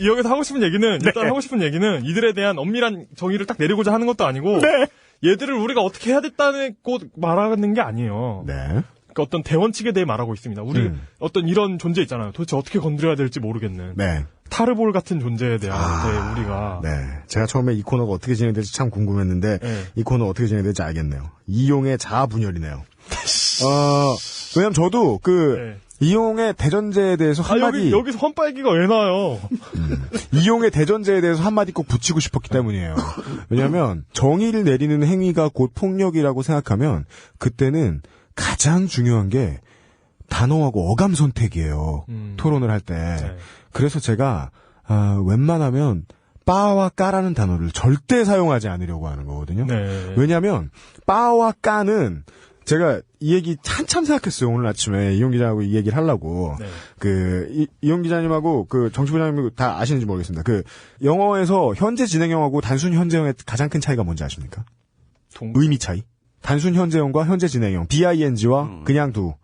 여기서 하고 싶은 얘기는 일단 하고 싶은 얘기는 이들에 대한 엄밀한 정의를 딱 내리고자 하는 것도 아니고 얘들을 우리가 어떻게 해야 됐다고 말하는 게 아니에요. 네. 그러니까 어떤 대원칙에 대해 말하고 있습니다. 우리 어떤 이런 존재 있잖아요. 도대체 어떻게 건드려야 될지 모르겠는. 네. 타르볼 같은 존재에 대한 우리가. 네. 제가 처음에 이 코너가 어떻게 진행될지 참 궁금했는데 네. 이 코너 어떻게 진행될지 알겠네요. 이용의 자아 분열이네요. 왜냐면 저도 네. 이용의 대전제에 대해서 한마디 여기서 헌빨기가 왜 나요? 이용의 대전제에 대해서 한마디 꼭 붙이고 싶었기 때문이에요. 왜냐하면 정의를 내리는 행위가 곧 폭력이라고 생각하면 그때는 가장 중요한 게 단어하고 어감 선택이에요. 토론을 할 때. 네. 그래서 제가 웬만하면 빠와 까라는 단어를 절대 사용하지 않으려고 하는 거거든요. 네. 왜냐하면 빠와 까는 제가 이 얘기 한참 생각했어요. 오늘 아침에 이용 기자하고 이 얘기를 하려고. 네. 이용 기자님하고 정치부장님 다 아시는지 모르겠습니다. 영어에서 현재 진행형하고 단순 현재형의 가장 큰 차이가 뭔지 아십니까? 의미 차이. 단순 현재형과 현재 진행형, BING와 그냥 두.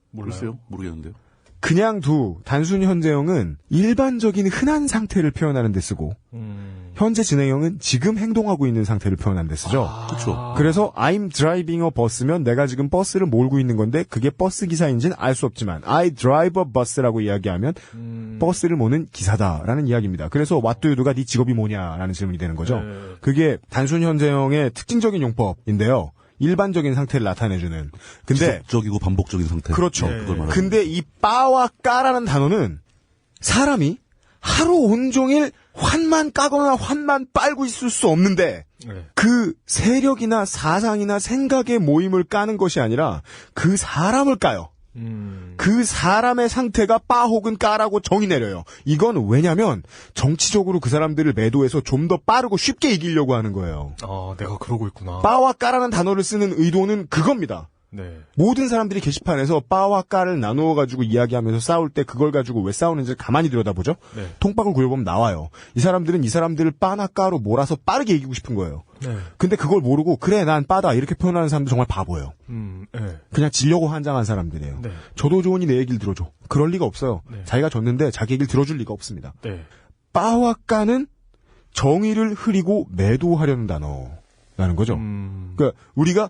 모르세요? 모르겠는데요. 그냥 두, 단순 현재형은 일반적인 흔한 상태를 표현하는 데 쓰고, 현재 진행형은 지금 행동하고 있는 상태를 표현하는 데 쓰죠. 그렇죠. 그래서 I'm driving a bus면 내가 지금 버스를 몰고 있는 건데 그게 버스 기사인지는 알 수 없지만 I drive a bus라고 이야기하면 버스를 모는 기사다라는 이야기입니다. 그래서 what do you do가 네 직업이 뭐냐라는 질문이 되는 거죠. 네. 그게 단순 현재형의 특징적인 용법인데요. 일반적인 상태를 나타내주는. 근데 지속적이고 반복적인 상태. 그렇죠. 네, 그걸 말하는 근데 이 빠와 까라는 단어는 사람이 하루 온종일 환만 까거나 환만 빨고 있을 수 없는데 네. 그 세력이나 사상이나 생각의 모임을 까는 것이 아니라 그 사람을 까요. 그 사람의 상태가 빠 혹은 까라고 정의 내려요. 이건 왜냐면 정치적으로 그 사람들을 매도해서 좀 더 빠르고 쉽게 이기려고 하는 거예요. 내가 그러고 있구나. 빠와 까라는 단어를 쓰는 의도는 그겁니다. 네. 모든 사람들이 게시판에서 빠와 까를 나누어 가지고 이야기하면서 싸울 때 그걸 가지고 왜 싸우는지 가만히 들여다보죠. 네. 통박을 굴려보면 나와요. 이 사람들은 이 사람들을 빠나 까로 몰아서 빠르게 이기고 싶은 거예요. 네. 근데 그걸 모르고 그래 난 빠다 이렇게 표현하는 사람들 정말 바보예요. 네. 그냥 지려고 환장한 사람들이에요. 네. 저도 좋으니 내 얘기를 들어줘. 그럴 리가 없어요. 네. 자기가 졌는데 자기 얘기를 들어줄 리가 없습니다. 네. 빠와 까는 정의를 흐리고 매도하려는 단어라는 거죠. 그러니까 우리가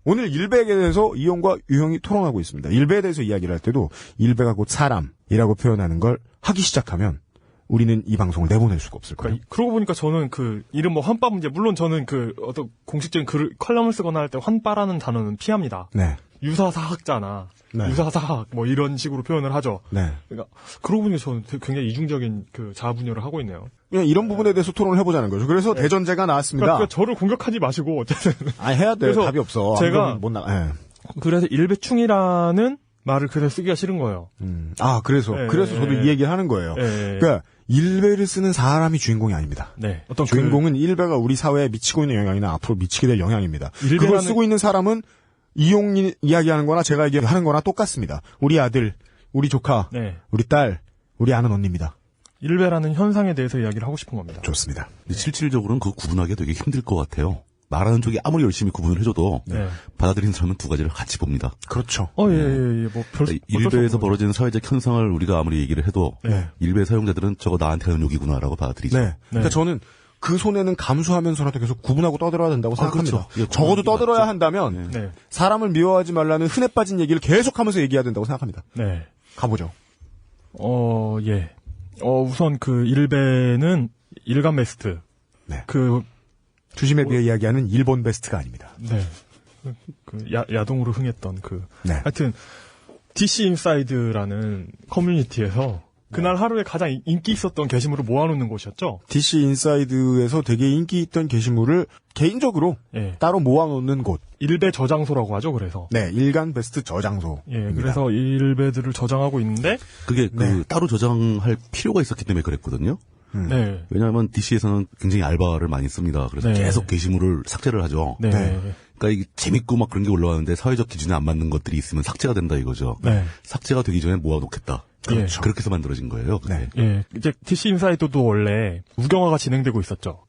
오늘 일배에 대해서 이용과 유형이 토론하고 있습니다. 일배에 대해서 이야기를 할 때도 일배가 곧 사람이라고 표현하는 걸 하기 시작하면 우리는 이 방송을 내보낼 수가 없을 거예요. 그러고 보니까 저는 이름 환빠 문제, 물론 저는 어떤 공식적인 컬럼을 쓰거나 할 때 환빠라는 단어는 피합니다. 네. 유사사학자나, 네. 유사사학, 이런 식으로 표현을 하죠. 네. 그러니까, 그러고 보니까 저는 굉장히 이중적인 자아분열을 하고 있네요. 그냥 이런 부분에 대해서 토론을 해보자는 거죠. 그래서 대전제가 나왔습니다. 그러니까 저를 공격하지 마시고, 어쨌든. 해야 돼. 그래서 답이 없어. 제가 못 나. 네. 그래서 일배충이라는 말을 그래서 쓰기가 싫은 거예요. 그래서 저도 이 얘기를 하는 거예요. 그러니까 일배를 쓰는 사람이 주인공이 아닙니다. 네. 어떤 주인공은 일배가 우리 사회에 미치고 있는 영향이나 앞으로 미치게 될 영향입니다. 그걸 쓰고 있는 사람은 이용이 이야기하는 거나 제가 얘기하는 거나 똑같습니다. 우리 아들, 우리 조카, 네. 우리 딸, 우리 아는 언니입니다. 일배라는 현상에 대해서 이야기를 하고 싶은 겁니다. 좋습니다. 근데 실질적으로는 그거 구분하기 되게 힘들 것 같아요. 말하는 쪽이 아무리 열심히 구분을 해줘도 받아들이는 사람은 두 가지를 같이 봅니다. 그렇죠. 일베에서 벌어지는 사회적 현상을 우리가 아무리 얘기를 해도 일베 사용자들은 저거 나한테 하는 욕이구나라고 받아들이죠. 네. 그러니까 저는 그 손해는 감수하면서라도 계속 구분하고 떠들어야 된다고 생각합니다. 그렇죠. 적어도 떠들어야 한다면 사람을 미워하지 말라는 흔해 빠진 얘기를 계속하면서 얘기해야 된다고 생각합니다. 네. 가보죠. 예. 우선 일베는 일간 베스트. 네. 주심에 비해 이야기하는 일본 베스트가 아닙니다. 네. 야동으로 흥했던 네. 하여튼, DC 인사이드라는 커뮤니티에서 그날 하루에 가장 인기 있었던 게시물을 모아놓는 곳이었죠. DC 인사이드에서 되게 인기 있던 게시물을 개인적으로 따로 모아놓는 곳. 일배 저장소라고 하죠, 그래서. 네, 일간 베스트 저장소. 그래서 일배들을 저장하고 있는데. 그게 따로 저장할 필요가 있었기 때문에 그랬거든요. 네. 왜냐하면 DC에서는 굉장히 알바를 많이 씁니다. 그래서 계속 게시물을 삭제를 하죠. 네. 그러니까 이게 재밌고 막 그런 게 올라왔는데 사회적 기준에 안 맞는 것들이 있으면 삭제가 된다 이거죠. 네. 삭제가 되기 전에 모아놓겠다. 그렇죠. 그렇게 해서 만들어진 거예요. 네. 이제 DC 인사이드도 원래 우경화가 진행되고 있었죠.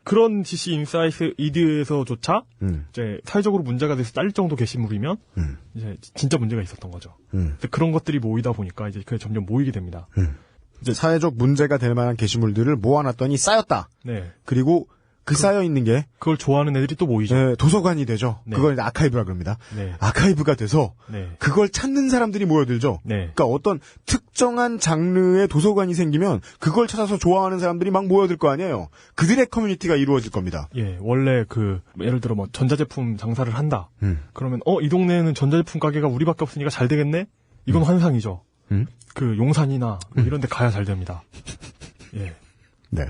그런 DC 인사이트 이드에서조차 이제 사회적으로 문제가 돼서 잘릴 정도 게시물이면 이제 진짜 문제가 있었던 거죠. 그런 것들이 모이다 보니까 이제 그게 점점 모이게 됩니다. 이제 사회적 문제가 될 만한 게시물들을 모아놨더니 쌓였다. 네. 그리고 그 쌓여 있는 게 그걸 좋아하는 애들이 또 모이죠. 네, 도서관이 되죠. 네. 그걸 이제 아카이브라 그럽니다. 네. 아카이브가 돼서 네. 그걸 찾는 사람들이 모여들죠. 네. 그러니까 어떤 특정한 장르의 도서관이 생기면 그걸 찾아서 좋아하는 사람들이 막 모여들 거 아니에요. 그들의 커뮤니티가 이루어질 겁니다. 예, 원래 예를 들어 전자제품 장사를 한다. 그러면 이 동네에는 전자제품 가게가 우리밖에 없으니까 잘 되겠네? 이건 환상이죠. 그 용산이나 이런 데 가야 잘 됩니다. 예. 네.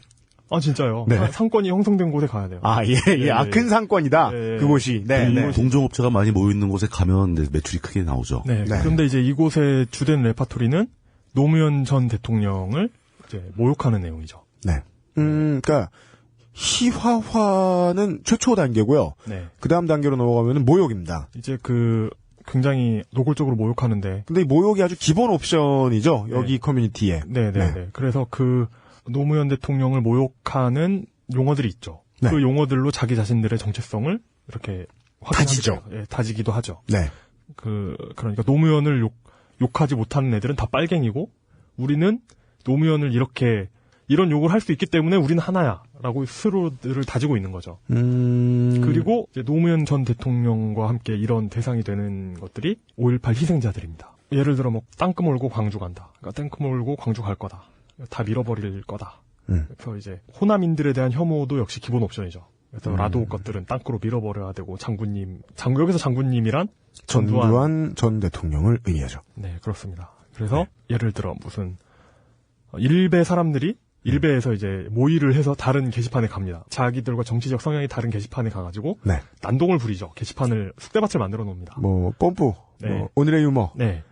아, 진짜요? 네. 상권이 형성된 곳에 가야 돼요. 아, 예, 예. 네. 아, 큰 상권이다. 네. 그곳이. 네, 네. 동종업체가 많이 모여있는 곳에 가면 매출이 크게 나오죠. 네. 네. 그런데 이제 이곳의 주된 레파토리는 노무현 전 대통령을 이제 모욕하는 내용이죠. 네. 그러니까 희화화는 최초 단계고요. 네. 그 다음 단계로 넘어가면 모욕입니다. 이제 굉장히 노골적으로 모욕하는데. 근데 이 모욕이 아주 기본 옵션이죠. 네. 여기 커뮤니티에. 네네네. 그래서 노무현 대통령을 모욕하는 용어들이 있죠. 네. 그 용어들로 자기 자신들의 정체성을 이렇게 다지죠. 예, 다지기도 하죠. 네. 그러니까 노무현을 욕하지 못하는 애들은 다 빨갱이고 우리는 노무현을 이런 욕을 할 수 있기 때문에 우리는 하나야라고 스스로를 다지고 있는 거죠. 그리고 이제 노무현 전 대통령과 함께 이런 대상이 되는 것들이 5.18 희생자들입니다. 예를 들어 땅끝 몰고 광주 간다. 그러니까 땅끝 몰고 광주 갈 거다. 다 밀어버릴 거다. 그래서 이제 호남인들에 대한 혐오도 역시 기본 옵션이죠. 그래서 라도 것들은 땅으로 밀어버려야 되고 여기서 장군님이란 전두환 전 대통령을 의미하죠. 네, 그렇습니다. 그래서 예를 들어 무슨 일베 사람들이 일베에서 이제 모의를 해서 다른 게시판에 갑니다. 자기들과 정치적 성향이 다른 게시판에 가가지고 난동을 부리죠. 게시판을 쑥대밭을 만들어 놓습니다. 뽐뿌, 네. 오늘의 유머, 네.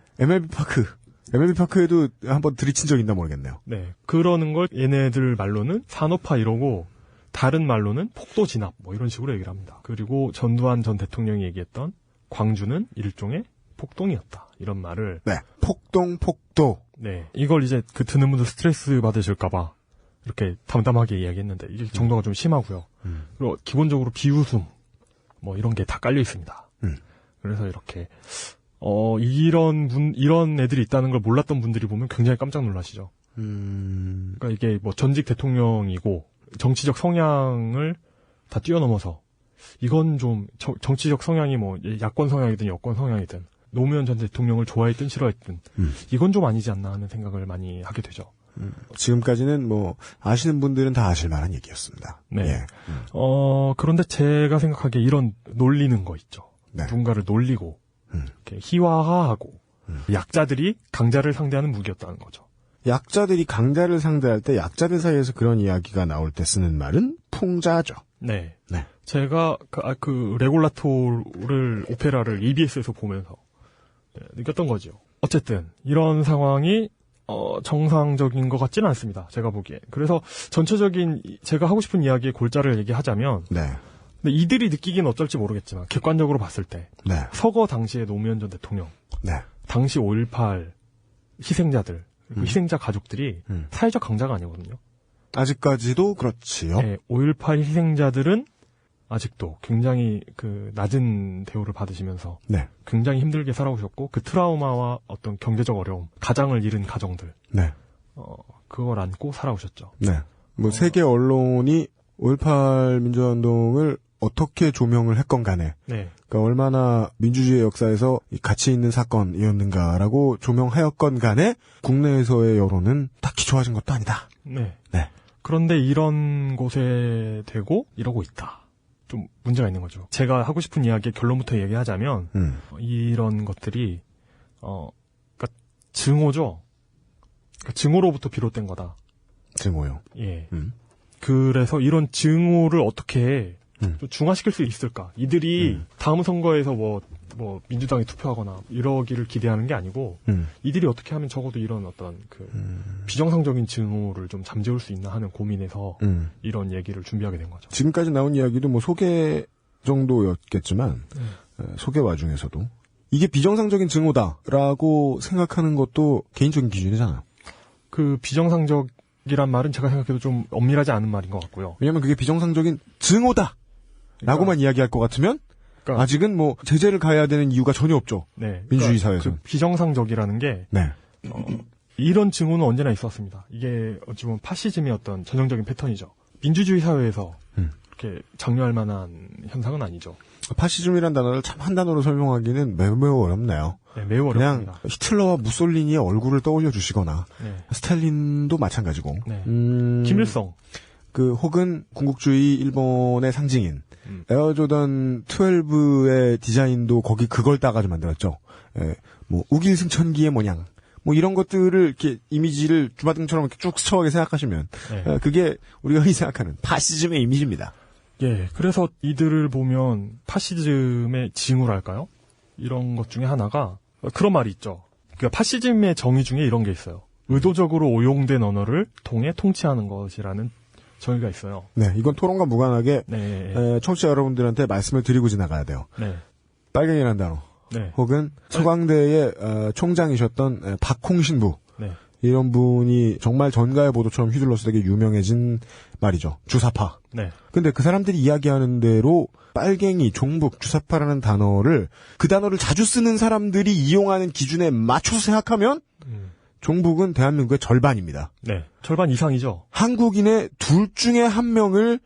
MLB파크에도 한번 들이친 적 있나 모르겠네요. 네. 그러는 걸 얘네들 말로는 산업화 이러고 다른 말로는 폭도 진압 이런 식으로 얘기를 합니다. 그리고 전두환 전 대통령이 얘기했던 광주는 일종의 폭동이었다. 이런 말을. 네. 폭도. 네. 이걸 이제 듣는 분들 스트레스 받으실까봐 이렇게 담담하게 이야기했는데 이게 정도가 좀 심하고요. 그리고 기본적으로 비웃음 이런 게 다 깔려 있습니다. 그래서 이렇게 이런 애들이 있다는 걸 몰랐던 분들이 보면 굉장히 깜짝 놀라시죠. 그러니까 이게 전직 대통령이고 정치적 성향을 다 뛰어넘어서 이건 좀 정치적 성향이 야권 성향이든 여권 성향이든 노무현 전 대통령을 좋아했든 싫어했든 이건 좀 아니지 않나 하는 생각을 많이 하게 되죠. 지금까지는 아시는 분들은 다 아실 만한 얘기였습니다. 네. 예. 그런데 제가 생각하기에 이런 놀리는 거 있죠. 네. 누군가를 놀리고 이렇게 희화화하고 약자들이 강자를 상대하는 무기였다는 거죠. 약자들이 강자를 상대할 때 약자들 사이에서 그런 이야기가 나올 때 쓰는 말은 풍자죠. 네. 네. 제가 레골라토를 오페라를 EBS에서 보면서 느꼈던 거죠. 어쨌든 이런 상황이 정상적인 것 같지는 않습니다. 제가 보기에. 그래서 전체적인 제가 하고 싶은 이야기의 골자를 얘기하자면 네. 근데 이들이 느끼기는 어쩔지 모르겠지만 객관적으로 봤을 때 네. 서거 당시의 노무현 전 대통령 네. 당시 5.18 희생자들 그 희생자 가족들이 사회적 강자가 아니거든요. 아직까지도 그렇지요. 네, 5.18 희생자들은 아직도 굉장히 낮은 대우를 받으시면서 네. 굉장히 힘들게 살아오셨고 그 트라우마와 어떤 경제적 어려움, 가장을 잃은 가정들, 네. 그걸 안고 살아오셨죠. 네. 세계 언론이 5.18 민주화운동을 어떻게 조명을 했건 간에, 네. 그러니까 얼마나 민주주의 역사에서 가치 있는 사건이었는가라고 조명하였건 간에 국내에서의 여론은 딱히 좋아진 것도 아니다. 네. 네. 그런데 이런 곳에 대고 이러고 있다. 좀 문제가 있는 거죠. 제가 하고 싶은 이야기의 결론부터 얘기하자면 이런 것들이 그러니까 증오죠. 그러니까 증오로부터 비롯된 거다. 증오요. 예. 그래서 이런 증오를 어떻게 좀 중화시킬 수 있을까? 이들이 다음 선거에서 민주당에 투표하거나 이러기를 기대하는 게 아니고 이들이 어떻게 하면 적어도 이런 어떤 비정상적인 증오를 좀 잠재울 수 있나 하는 고민에서 이런 얘기를 준비하게 된 거죠. 지금까지 나온 이야기도 소개 정도였겠지만 소개 와중에서도 이게 비정상적인 증오다라고 생각하는 것도 개인적인 기준이잖아요. 그 비정상적인 비정상적이란 말은 제가 생각해도 좀 엄밀하지 않은 말인 것 같고요. 왜냐면 그게 비정상적인 증오다. 라고만 이야기할 것 같으면 그러니까 아직은 뭐 제재를 가해야 되는 이유가 전혀 없죠. 네. 민주주의 사회에서. 그 비정상적이라는 게 네. 이런 증오는 언제나 있었습니다. 이게 어찌 보면 파시즘의 어떤 전형적인 패턴이죠. 민주주의 사회에서 이렇게 장려할 만한 현상은 아니죠. 파시즘이란 단어를 참 한 단어로 설명하기는 매우 어렵네요. 네, 매우 어렵습니다. 그냥 히틀러와 무솔리니의 얼굴을 떠올려 주시거나 네. 스탈린도 마찬가지고 네. 김일성 혹은 군국주의 일본의 상징인 에어조던 12의 디자인도 거기 그걸 따가지고 만들었죠. 예, 뭐 우길승천기의 모양 뭐 이런 것들을 이렇게 이미지를 주마등처럼 이렇게 쭉 스쳐가게 생각하시면 네. 그게 우리가 흔히 생각하는 파시즘의 이미지입니다. 예, 그래서 이들을 보면 파시즘의 징후랄까요? 이런 것 중에 하나가 그런 말이 있죠. 그러니까 파시즘의 정의 중에 이런 게 있어요. 의도적으로 오용된 언어를 통해 통치하는 것이라는 정의가 있어요. 네, 이건 토론과 무관하게 네. 청취자 여러분들한테 말씀을 드리고 지나가야 돼요. 네. 빨갱이라는 단어. 네. 혹은 서강대의 총장이셨던 박홍 신부. 네. 이런 분이 정말 전가의 보도처럼 휘둘러서 되게 유명해진 말이죠. 주사파. 네. 근데 그 사람들이 이야기하는 대로 빨갱이, 종북, 주사파라는 단어를 그 단어를 자주 쓰는 사람들이 이용하는 기준에 맞춰서 생각하면 종북은 대한민국의 절반입니다. 네. 절반 이상이죠. 한국인의 둘 중에 한 명을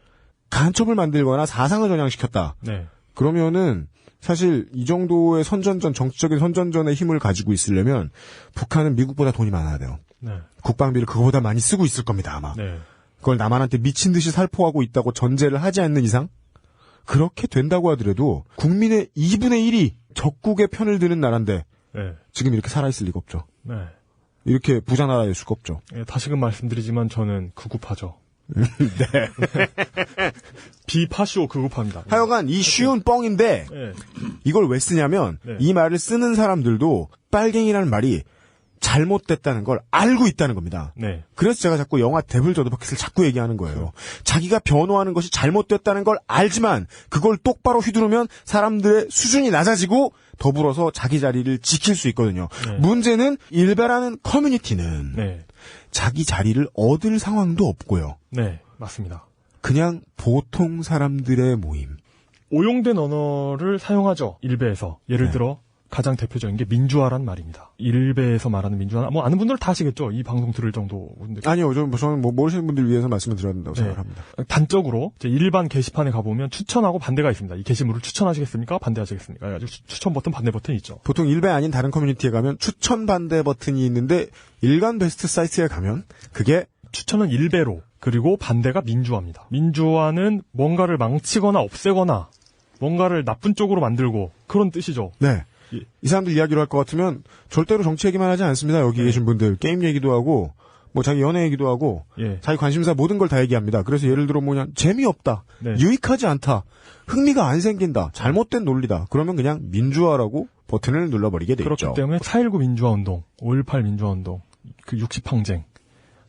간첩을 만들거나 사상을 전향시켰다. 네. 그러면은 사실 이 정도의 정치적인 선전전의 힘을 가지고 있으려면 북한은 미국보다 돈이 많아야 돼요. 네. 국방비를 그거보다 많이 쓰고 있을 겁니다, 아마. 네. 그걸 남한한테 미친 듯이 살포하고 있다고 전제를 하지 않는 이상 그렇게 된다고 하더라도 국민의 2분의 1이 적국의 편을 드는 나라인데 네. 지금 이렇게 살아있을 리가 없죠. 네. 이렇게 부자 나라일 수가 없죠. 예, 다시금 말씀드리지만 저는 극우파죠. 네. 비파쇼 극우파입니다. 하여간 이 쉬운 뻥인데 네. 이걸 왜 쓰냐면 네. 이 말을 쓰는 사람들도 빨갱이라는 말이 잘못됐다는 걸 알고 있다는 겁니다. 네. 그래서 제가 자꾸 영화 데블 저드 버킷을 자꾸 얘기하는 거예요. 자기가 변호하는 것이 잘못됐다는 걸 알지만 그걸 똑바로 휘두르면 사람들의 수준이 낮아지고 더불어서 자기 자리를 지킬 수 있거든요. 네. 문제는 일베라는 커뮤니티는 네. 자기 자리를 얻을 상황도 없고요. 네. 맞습니다. 그냥 보통 사람들의 모임. 오용된 언어를 사용하죠. 일베에서. 예를 들어 가장 대표적인 게 민주화란 말입니다. 일베에서 말하는 민주화, 뭐 아는 분들 다 아시겠죠? 이 방송 들을 정도. 아니요, 저는 뭐 모르시는 분들 위해서 말씀을 드려야 된다고 생각합니다. 단적으로 이제 일반 게시판에 가보면 추천하고 반대가 있습니다. 이 게시물을 추천하시겠습니까? 반대하시겠습니까? 아주 추천 버튼, 반대 버튼이 있죠. 보통 일베 아닌 다른 커뮤니티에 가면 추천 반대 버튼이 있는데 일간 베스트 사이트에 가면 그게 추천은 일베로, 그리고 반대가 민주화입니다. 민주화는 뭔가를 망치거나 없애거나 뭔가를 나쁜 쪽으로 만들고 그런 뜻이죠. 네. 이 사람들 이야기로 할 것 같으면 절대로 정치 얘기만 하지 않습니다. 여기 계신 분들 게임 얘기도 하고 뭐 자기 연애 얘기도 하고 자기 관심사 모든 걸 다 얘기합니다. 그래서 예를 들어 뭐냐 재미없다, 유익하지 않다, 흥미가 안 생긴다, 잘못된 논리다. 그러면 그냥 민주화라고 버튼을 눌러버리게 되죠. 그렇기 때문에 4.19 민주화운동, 5.18 민주화운동, 그 60항쟁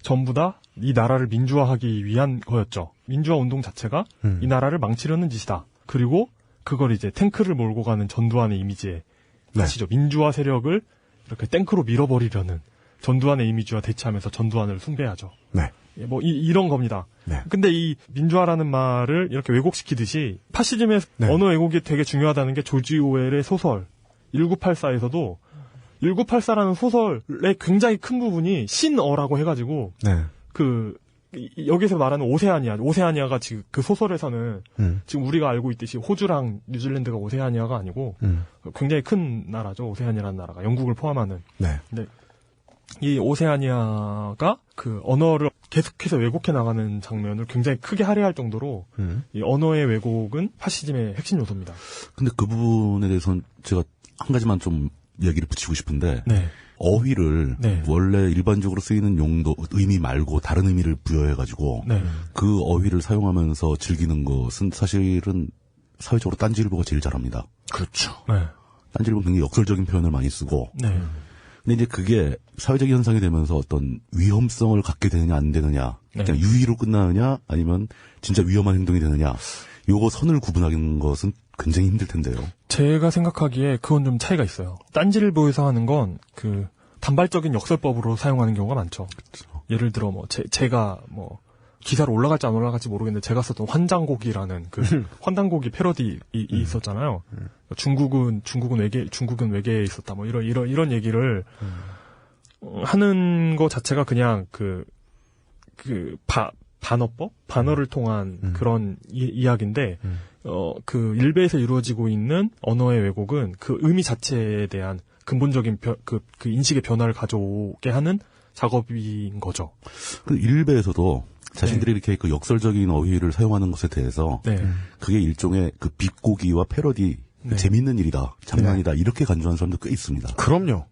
전부 다 이 나라를 민주화하기 위한 거였죠. 민주화운동 자체가 이 나라를 망치려는 짓이다. 그리고 그걸 이제 탱크를 몰고 가는 전두환의 이미지에 아시죠? 민주화 세력을 이렇게 탱크로 밀어버리려는 전두환의 이미지와 대치하면서 전두환을 숭배하죠. 네. 뭐 이런 겁니다. 네. 근데 이 민주화라는 말을 이렇게 왜곡시키듯이 파시즘의 언어 왜곡이 되게 중요하다는 게 조지 오웰의 소설 1984에서도 1984라는 소설의 굉장히 큰 부분이 신어라고 해가지고 여기서 말하는 오세아니아가 지금 그 소설에서는 지금 우리가 알고 있듯이 호주랑 뉴질랜드가 오세아니아가 아니고 굉장히 큰 나라죠. 오세아니아라는 나라가 영국을 포함하는. 네. 근데 이 오세아니아가 그 언어를 계속해서 왜곡해 나가는 장면을 굉장히 크게 할애할 정도로 이 언어의 왜곡은 파시즘의 핵심 요소입니다. 근데 그 부분에 대해서는 제가 한 가지만 좀 이야기를 붙이고 싶은데 어휘를 원래 일반적으로 쓰이는 용도, 의미 말고 다른 의미를 부여해가지고 그 어휘를 사용하면서 즐기는 것은 사실은 사회적으로 딴지일보가 제일 잘합니다. 그렇죠. 딴지일보는 굉장히 역설적인 표현을 많이 쓰고 근데 이제 그게 사회적인 현상이 되면서 어떤 위험성을 갖게 되느냐 안 되느냐 그냥 유의로 끝나느냐 아니면 진짜 위험한 행동이 되느냐 요거 선을 구분하는 것은 굉장히 힘들 텐데요. 제가 생각하기에 그건 좀 차이가 있어요. 딴지일보에서 하는 건 그 단발적인 역설법으로 사용하는 경우가 많죠. 그렇죠. 예를 들어 뭐 제가 뭐 기사로 올라갈지 안 올라갈지 모르겠는데 제가 썼던 환장곡이라는 그 환단곡이 패러디 있었잖아요. 중국은 외계에 있었다 뭐 이런 얘기를 하는 거 자체가 그냥 반어를 통한 그런 이야기인데 그 일베에서 이루어지고 있는 언어의 왜곡은 그 의미 자체에 대한 근본적인 그 인식의 변화를 가져오게 하는 작업인 거죠. 일베에서도 자신들이 이렇게 그 역설적인 어휘를 사용하는 것에 대해서 그게 일종의 그 비꼬기와 패러디 재밌는 일이다, 장난이다 이렇게 간주하는 사람도 꽤 있습니다. 그럼요.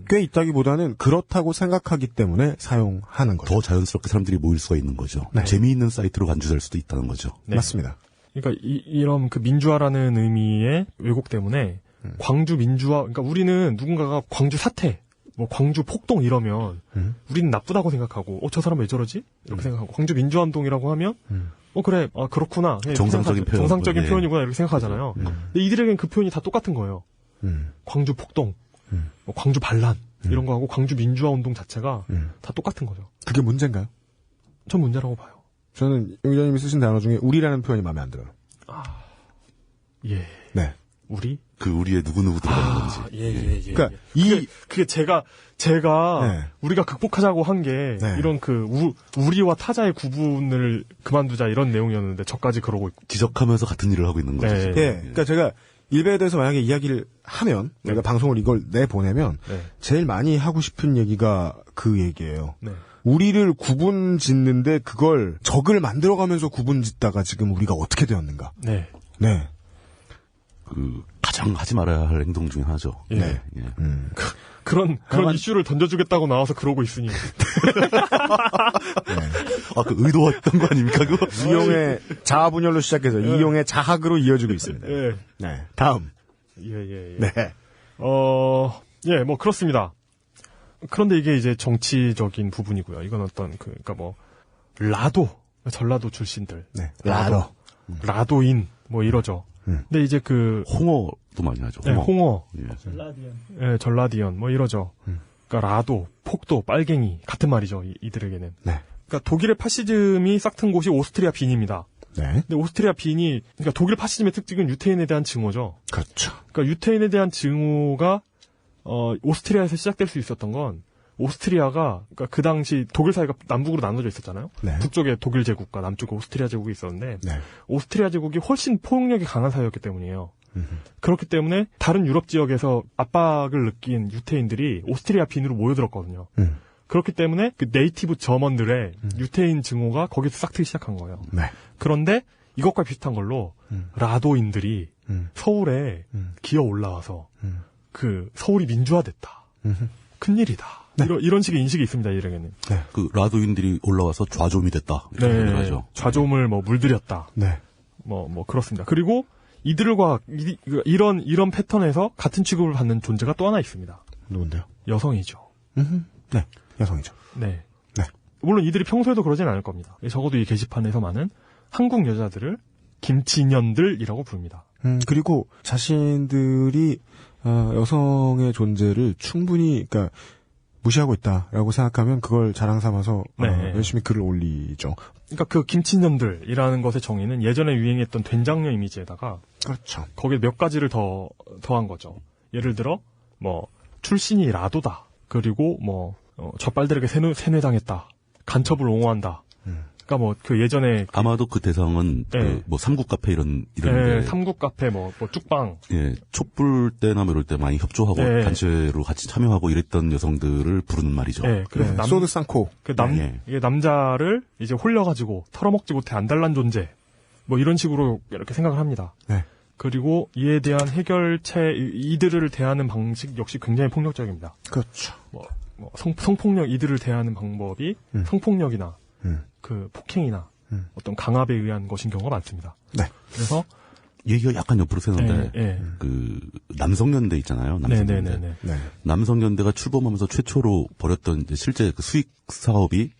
꽤 있다기보다는 그렇다고 생각하기 때문에 사용하는 거죠. 더 자연스럽게 사람들이 모일 수가 있는 거죠. 재미있는 사이트로 간주될 수도 있다는 거죠. 맞습니다. 그러니까 이런 그 민주화라는 의미의 왜곡 때문에 광주 민주화, 그러니까 우리는 누군가가 광주 사태, 뭐 광주 폭동 이러면 우리는 나쁘다고 생각하고 저 사람 왜 저러지? 이렇게 생각하고 광주 민주화운동이라고 하면 그래, 그렇구나. 정상적인 표현이구나 이렇게 생각하잖아요. 근데 이들에겐 그 표현이 다 똑같은 거예요. 광주 폭동, 뭐 광주 반란 이런 거하고 광주 민주화운동 자체가 다 똑같은 거죠. 그게 문제인가요? 전 문제라고 봐요. 저는 용 기자님이 쓰신 단어 중에 우리라는 표현이 마음에 안 들어요. 예. 네. 우리? 그 우리에 누구 들어가는 건지. 예. 그러니까 그게 제가 우리가 극복하자고 한 게 이런 우리와 타자의 구분을 그만두자 이런 내용이었는데 저까지 그러고 있고 지적하면서 같은 일을 하고 있는 거죠. 그러니까 제가 일베에 대해서 만약에 이야기를 하면 내가 방송을 이걸 내보내면 제일 많이 하고 싶은 얘기가 그 얘기예요. 우리를 구분 짓는데 그걸 적을 만들어가면서 구분 짓다가 지금 우리가 어떻게 되었는가. 네. 가장 하지 말아야 할 행동 중에 하나죠. 그런 이슈를 던져주겠다고 나와서 그러고 있으니. 그 의도했던 거 아닙니까, 그거? 이용의 자아분열로 시작해서 이용의 자학으로 이어지고 있습니다. 네. 다음. 네. 뭐 그렇습니다. 그런데 이게 이제 정치적인 부분이고요. 이건 어떤 그러니까 뭐 전라도 출신들. 라도인 뭐 이러죠. 근데 이제 홍어도 많이 하죠. 홍어. 전라디언 뭐 이러죠. 그러니까 라도, 폭도, 빨갱이 같은 말이죠. 이들에게는. 그러니까 독일의 파시즘이 싹튼 곳이 오스트리아 빈입니다. 근데 오스트리아 빈이 그러니까 독일 파시즘의 특징은 유태인에 대한 증오죠. 그렇죠. 그러니까 유태인에 대한 증오가 오스트리아에서 시작될 수 있었던 건 오스트리아가 그러니까 그 당시 독일 사회가 남북으로 나눠져 있었잖아요. 북쪽에 독일 제국과 남쪽에 오스트리아 제국이 있었는데 오스트리아 제국이 훨씬 포용력이 강한 사회였기 때문이에요. 그렇기 때문에 다른 유럽 지역에서 압박을 느낀 유태인들이 오스트리아 빈으로 모여들었거든요. 그렇기 때문에 그 네이티브 저먼들의 유태인 증오가 거기서 싹트기 시작한 거예요. 그런데 이것과 비슷한 걸로 라도인들이 서울에 기어 올라와서 서울이 민주화됐다. 큰일이다. 이런 식의 인식이 있습니다, 이들에게는. 그 라도인들이 올라와서 좌좀이 됐다. 이렇게 하죠. 좌좀을 뭐 물들였다. 뭐 그렇습니다. 그리고 이들과 이런 패턴에서 같은 취급을 받는 존재가 또 하나 있습니다. 누군데요? 여성이죠. 네, 여성이죠. 네. 물론 이들이 평소에도 그러진 않을 겁니다. 적어도 이 게시판에서만은 한국 여자들을 김치년들이라고 부릅니다. 그리고 자신들이 여성의 존재를 충분히 그러니까 무시하고 있다라고 생각하면 그걸 자랑 삼아서 열심히 글을 올리죠. 그러니까 그 김치년들이라는 것의 정의는 예전에 유행했던 된장녀 이미지에다가 그렇죠. 거기에 몇 가지를 더한 거죠. 예를 들어 뭐 출신이 라도다. 그리고 뭐 젖발들에게 세뇌당했다. 간첩을 옹호한다. 그러니까 뭐 그 예전에 아마도 그 대상은 뭐 삼국 카페 이런 삼국 카페 뭐 쭉방 촛불 때나 이럴 때 많이 협조하고 단체로 같이 참여하고 이랬던 여성들을 부르는 말이죠. 그래서 소드 쌍코 이게 남자를 이제 홀려가지고 털어먹지 못해 안달난 존재 뭐 이런 식으로 이렇게 생각을 합니다. 그리고 이에 대한 해결책 이들을 대하는 방식 역시 굉장히 폭력적입니다. 그렇죠. 뭐 성폭력 이들을 대하는 방법이 성폭력이나 그 폭행이나 어떤 강압에 의한 것인 경우가 많습니다. 그래서 얘기가 약간 옆으로 새는데 그 남성연대 있잖아요. 남성연대. 남성연대가 출범하면서 최초로 벌였던 이제 실제 그 수익 사업이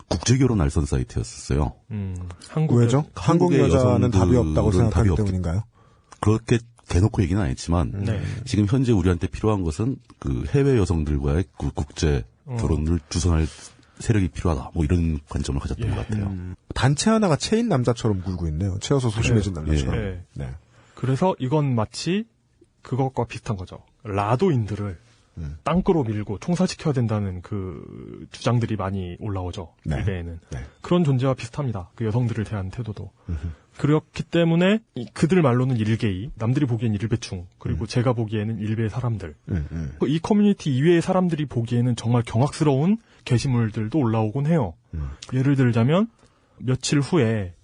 국제결혼 알선 사이트였었어요. 왜죠? 한국 여자는 답이 없다고 생각하기 때문인가요? 그렇게 대놓고 얘기는 안 했지만 지금 현재 우리한테 필요한 것은 그 해외 여성들과의 그 국제 결혼을 주선할 세력이 필요하다. 뭐 이런 관점을 가졌던 것 같아요. 단체 하나가 체인 남자처럼 굴고 있네요. 채워서 소심해진 남자처럼. 예. 네. 그래서 이건 마치 그것과 비슷한 거죠. 라도인들을 땅으로 밀고 총살시켜야 된다는 그 주장들이 많이 올라오죠. 네. 일베에는. 네. 그런 존재와 비슷합니다. 그 여성들을 대한 태도도. 그렇기 때문에 그들 말로는 일개이, 남들이 보기엔 일배충, 그리고 제가 보기에는 일베의 사람들. 이 커뮤니티 이외의 사람들이 보기에는 정말 경악스러운 게시물들도 올라오곤 해요. 예를 들자면 며칠 후에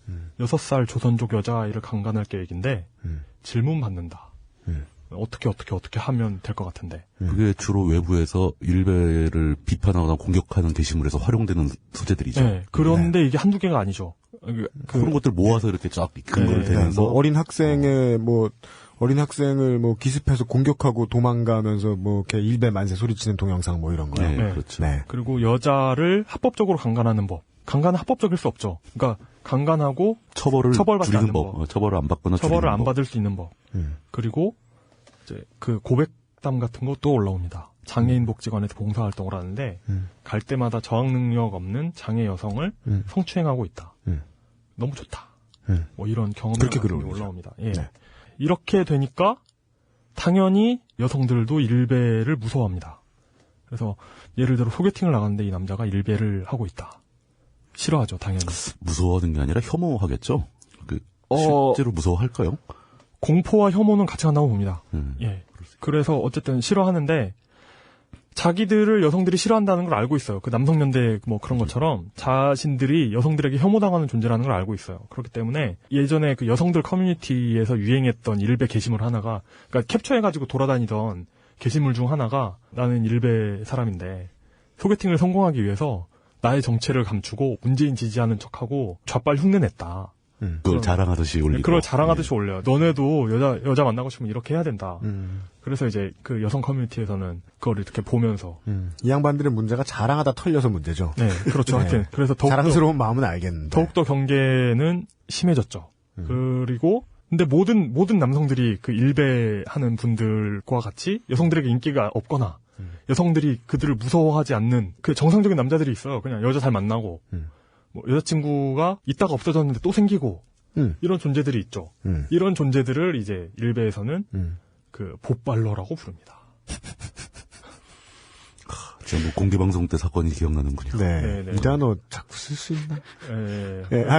6살 조선족 여자아이를 강간할 계획인데 질문 받는다. 어떻게 하면 될 것 같은데. 그게 주로 외부에서 일베를 비판하거나 공격하는 게시물에서 활용되는 소재들이죠. 네, 그런데 이게 한두 개가 아니죠. 그런 것들 모아서 이렇게 쫙 근거를 대면서 뭐 어린 학생을 기습해서 공격하고 도망가면서 뭐 이렇게 일베 만세 소리치는 동영상 뭐 이런 거요. 네, 그렇죠. 네. 그리고 여자를 합법적으로 강간하는 법. 강간은 합법적일 수 없죠. 그러니까 강간하고 처벌받지 않는 법. 처벌을 안 받거나 처벌을 안 받을 수 있는 법. 그리고 이제 그 고백담 같은 것도 올라옵니다. 장애인 복지관에서 봉사활동을 하는데 갈 때마다 저항 능력 없는 장애 여성을 성추행하고 있다. 너무 좋다. 뭐 이런 경험이 올라옵니다. 예. 네. 이렇게 되니까 당연히 여성들도 일베를 무서워합니다. 그래서 예를 들어 소개팅을 나갔는데 이 남자가 일베를 하고 있다. 싫어하죠, 당연히. 무서워하는 게 아니라 혐오하겠죠. 실제로 무서워할까요? 공포와 혐오는 같이 간다고 봅니다. 예. 그래서 어쨌든 싫어하는데 자기들을 여성들이 싫어한다는 걸 알고 있어요. 그 남성연대 뭐 그런 것처럼 자신들이 여성들에게 혐오당하는 존재라는 걸 알고 있어요. 그렇기 때문에 예전에 그 여성들 커뮤니티에서 유행했던 일베 게시물 하나가, 그러니까 캡처해가지고 돌아다니던 게시물 중 하나가 나는 일베 사람인데 소개팅을 성공하기 위해서 나의 정체를 감추고 문재인 지지하는 척하고 좌빨 흉내냈다. 그걸 자랑하듯이 올리고. 그걸 자랑하듯이 올려요. 너네도 여자 만나고 싶으면 이렇게 해야 된다. 그래서 이제 그 여성 커뮤니티에서는 그걸 이렇게 보면서. 이 양반들의 문제가 자랑하다 털려서 문제죠. 네, 그렇죠. 네. 하여튼. 그래서 자랑스러운 마음은 알겠는데. 더욱더 경계는 심해졌죠. 그리고, 근데 모든 남성들이 그 일베하는 분들과 같이 여성들에게 인기가 없거나, 여성들이 그들을 무서워하지 않는 그 정상적인 남자들이 있어요. 그냥 여자 잘 만나고, 뭐 여자친구가 있다가 없어졌는데 또 생기고 이런 존재들이 있죠. 이런 존재들을 이제 일베에서는 그 보빨러라고 부릅니다. 제가 뭐 공개방송 때 사건이 기억나는군요. 네. 이 단어 자꾸 쓸 수 있나?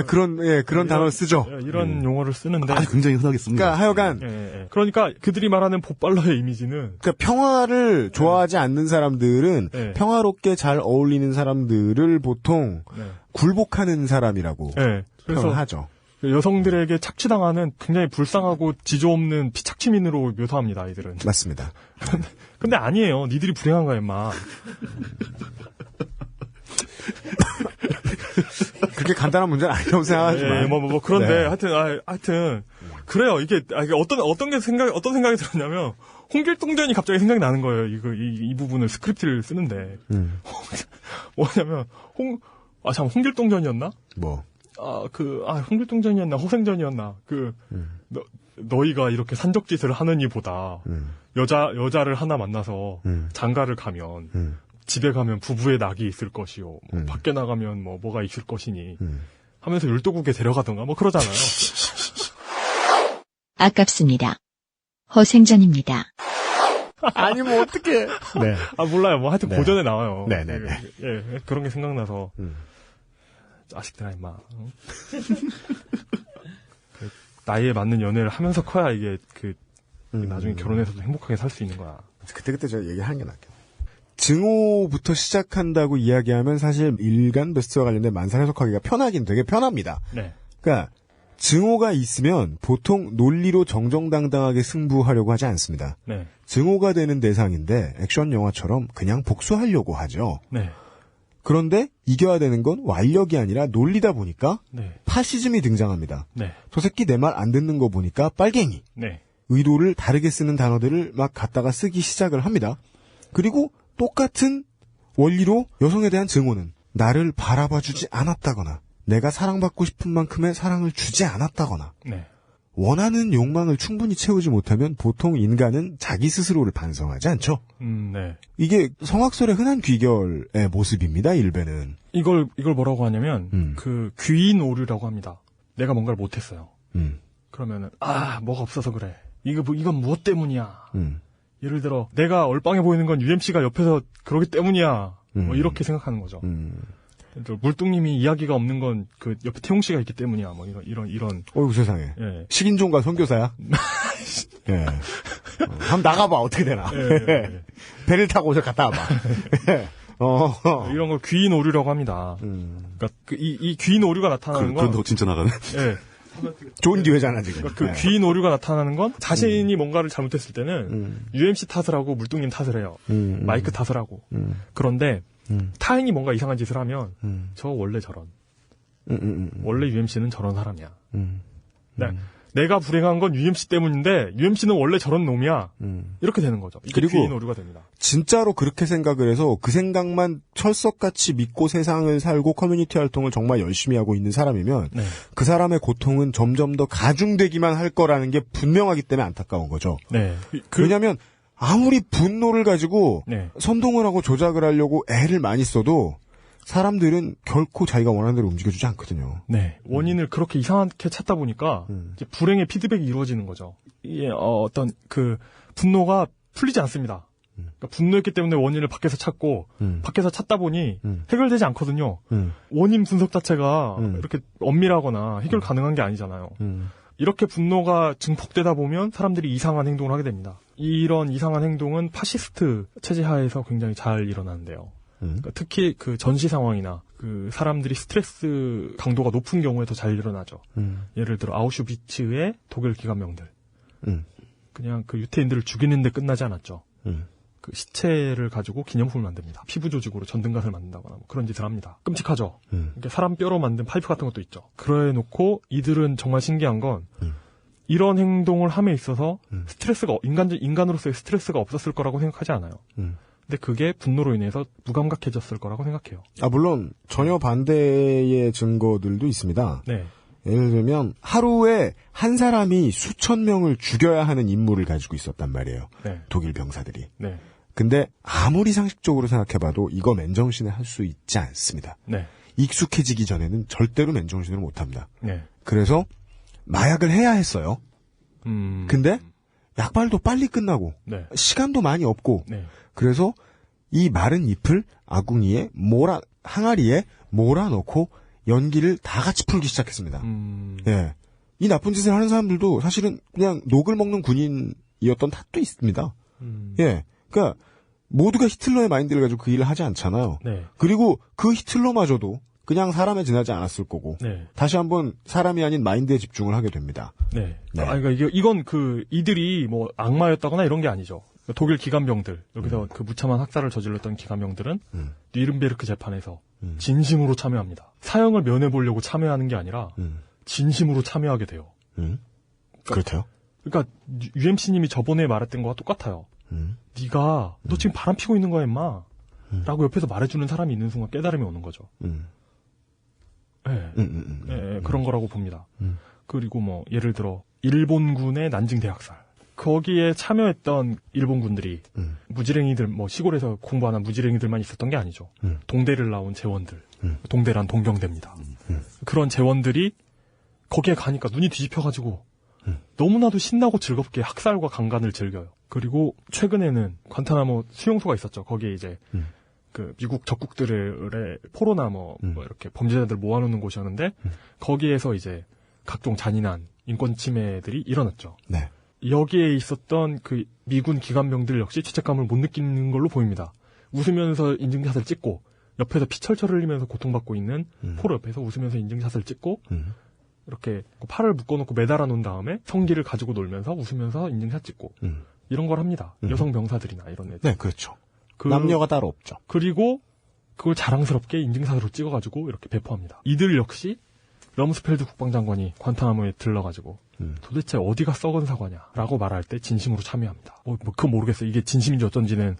그런 단어를 쓰죠. 이런 용어를 쓰는데. 굉장히 흔하게 씁니다. 그러니까 하여간. 그러니까 그들이 말하는 보빨러의 이미지는. 그러니까 평화를 좋아하지 않는 사람들은 평화롭게 잘 어울리는 사람들을 보통 굴복하는 사람이라고 표현을 하죠. 여성들에게 착취당하는 굉장히 불쌍하고 지조 없는 피착취민으로 묘사합니다, 아이들은. 맞습니다. 근데 아니에요. 니들이 불행한 거야, 임마. 그렇게 간단한 문제는 아니라고 생각하지만. 그런데, 하여튼, 그래요. 이게 어떤 생각이 들었냐면, 홍길동전이 갑자기 생각이 나는 거예요. 이 부분을 스크립트를 쓰는데. 뭐냐면, 홍길동전이었나? 뭐. 홍길동전이었나, 호생전이었나. 너희가 이렇게 산적짓을 하는 이보다, 여자를 하나 만나서, 장가를 가면, 집에 가면 부부의 낙이 있을 것이요. 밖에 나가면 뭐가 있을 것이니. 하면서 율도국에 데려가던가, 뭐 그러잖아요. 아깝습니다. 허생전입니다. 아니, 뭐, 어떡해. 네. 몰라요. 뭐, 하여튼 고전에 나와요. 네네네. 예, 그런 게 생각나서. 자식들아, 임마. 나이에 맞는 연애를 하면서 커야 이게 나중에 결혼해서도 행복하게 살 수 있는 거야. 그때 저 얘기하는 게 낫겠네. 증오부터 시작한다고 이야기하면 사실 일간 베스트와 관련된 만사 해석하기가 편하긴 되게 편합니다. 네. 그러니까 증오가 있으면 보통 논리로 정정당당하게 승부하려고 하지 않습니다. 네. 증오가 되는 대상인데 액션 영화처럼 그냥 복수하려고 하죠. 네. 그런데 이겨야 되는 건 완력이 아니라 논리다 보니까 네. 파시즘이 등장합니다. 네. 저 새끼 내 말 안 듣는 거 보니까 빨갱이. 네. 의도를 다르게 쓰는 단어들을 막 갖다가 쓰기 시작을 합니다. 그리고 똑같은 원리로 여성에 대한 증오는 나를 바라봐주지 않았다거나 내가 사랑받고 싶은 만큼의 사랑을 주지 않았다거나 네. 원하는 욕망을 충분히 채우지 못하면 보통 인간은 자기 스스로를 반성하지 않죠. 네. 이게 성악설의 흔한 귀결의 모습입니다. 일베는. 이걸 뭐라고 하냐면 그 귀인 오류라고 합니다. 내가 뭔가를 못했어요. 그러면은 뭐가 없어서 그래. 이건 무엇 때문이야. 예를 들어 내가 얼빵해 보이는 건 UMC가 옆에서 그러기 때문이야. 뭐 이렇게 생각하는 거죠. 물뚱님이 이야기가 없는 건 그 옆에 태용 씨가 있기 때문이야. 뭐 이런. 어이구 세상에. 예. 식인종가 선교사야. 예. 한번 나가봐 어떻게 되나. 예. 배를 타고 오서 갔다 와봐. 이런 걸 귀인 오류라고 합니다. 그러니까 이 귀인 오류가 나타나는 건. 그런다고 진짜 나가네. 예. 좋은 기회잖아 지금. 그러니까 그 귀인 오류가 나타나는 건 자신이 뭔가를 잘못했을 때는 UMC 탓을 하고 물뚱님 탓을 해요. 마이크 탓을 하고. 그런데 타인이 뭔가 이상한 짓을 하면 저 원래 저런. 원래 UMC는 저런 사람이야. 내가 불행한 건 UMC 때문인데 UMC는 원래 저런 놈이야. 이렇게 되는 거죠. 이게 그리고 귀인 오류가 됩니다. 진짜로 그렇게 생각을 해서 그 생각만 철석같이 믿고 세상을 살고 커뮤니티 활동을 정말 열심히 하고 있는 사람이면 네. 그 사람의 고통은 점점 더 가중되기만 할 거라는 게 분명하기 때문에 안타까운 거죠. 네. 왜냐하면 아무리 분노를 가지고 네. 선동을 하고 조작을 하려고 애를 많이 써도 사람들은 결코 자기가 원하는 대로 움직여주지 않거든요. 네. 원인을 그렇게 이상하게 찾다 보니까 이제 불행의 피드백이 이루어지는 거죠. 이게 어떤 그 분노가 풀리지 않습니다. 그러니까 분노했기 때문에 원인을 밖에서 찾고 밖에서 찾다 보니 해결되지 않거든요. 원인 분석 자체가 이렇게 엄밀하거나 해결 가능한 게 아니잖아요. 이렇게 분노가 증폭되다 보면 사람들이 이상한 행동을 하게 됩니다. 이런 이상한 행동은 파시스트 체제 하에서 굉장히 잘 일어나는데요. 그러니까 특히 그 전시 상황이나 그 사람들이 스트레스 강도가 높은 경우에 더 잘 일어나죠. 예를 들어 아우슈비츠의 독일 기관병들. 그냥 그 유태인들을 죽이는데 끝나지 않았죠. 그 시체를 가지고 기념품을 만듭니다. 피부 조직으로 전등갓을 만든다거나 뭐 그런 짓을 합니다. 끔찍하죠. 이렇게 사람 뼈로 만든 파이프 같은 것도 있죠. 그래 놓고 이들은 정말 신기한 건 이런 행동을 함에 있어서 스트레스가 인간으로서의 스트레스가 없었을 거라고 생각하지 않아요. 근데 그게 분노로 인해서 무감각해졌을 거라고 생각해요. 물론 전혀 반대의 증거들도 있습니다. 네. 예를 들면 하루에 한 사람이 수천 명을 죽여야 하는 임무를 가지고 있었단 말이에요. 네. 독일 병사들이. 네. 근데 아무리 상식적으로 생각해봐도 이거 맨정신에 할 수 있지 않습니다. 네. 익숙해지기 전에는 절대로 맨정신으로 못합니다. 네. 그래서 마약을 해야 했어요. 근데 약발도 빨리 끝나고 네. 시간도 많이 없고 네. 그래서 이 마른 잎을 아궁이에 항아리에 몰아넣고 연기를 다 같이 풀기 시작했습니다. 예. 이 나쁜 짓을 하는 사람들도 사실은 그냥 녹을 먹는 군인이었던 탓도 있습니다. 예. 그러니까 모두가 히틀러의 마인드를 가지고 그 일을 하지 않잖아요. 네. 그리고 그 히틀러마저도 그냥 사람에 지나지 않았을 거고 네. 다시 한번 사람이 아닌 마인드에 집중을 하게 됩니다. 네. 네. 그러니까 이건 이들이 뭐 악마였다거나 이런 게 아니죠. 독일 기관병들 여기서 그 무참한 학살을 저질렀던 기관병들은 뉘른베르크 재판에서 진심으로 참여합니다. 사형을 면해보려고 참여하는 게 아니라 진심으로 참여하게 돼요. 그렇대요. 그러니까 UMC님이 저번에 말했던 거와 똑같아요. 네가 너 지금 바람 피고 있는 거야 임마 라고 옆에서 말해주는 사람이 있는 순간 깨달음이 오는 거죠. 네. 네, 그런 거라고 봅니다. 그리고 뭐 예를 들어 일본군의 난징 대학살 거기에 참여했던 일본군들이 무지랭이들 뭐 시골에서 공부하는 무지랭이들만 있었던 게 아니죠. 동대를 나온 재원들 동대란 동경대입니다. 그런 재원들이 거기에 가니까 눈이 뒤집혀가지고 너무나도 신나고 즐겁게 학살과 강간을 즐겨요. 그리고 최근에는 관타나모 수용소가 있었죠. 거기에 이제 그 미국 적국들의 포로나 뭐 이렇게 범죄자들 모아놓는 곳이었는데 거기에서 이제 각종 잔인한 인권 침해들이 일어났죠. 네. 여기에 있었던 그 미군 기관병들 역시 죄책감을 못 느끼는 걸로 보입니다. 웃으면서 인증샷을 찍고 옆에서 피철철 흘리면서 고통받고 있는 포로 옆에서 웃으면서 인증샷을 찍고 이렇게 팔을 묶어놓고 매달아 놓은 다음에 성기를 가지고 놀면서 웃으면서 인증샷 찍고 이런 걸 합니다. 여성 병사들이나 이런 애들. 네, 그렇죠. 남녀가 따로 없죠. 그리고 그걸 자랑스럽게 인증샷으로 찍어가지고 이렇게 배포합니다. 이들 역시 럼스펠드 국방장관이 관타나모에 들러가지고 도대체 어디가 썩은 사과냐라고 말할 때 진심으로 참여합니다. 그건 모르겠어요. 이게 진심인지 어쩐지는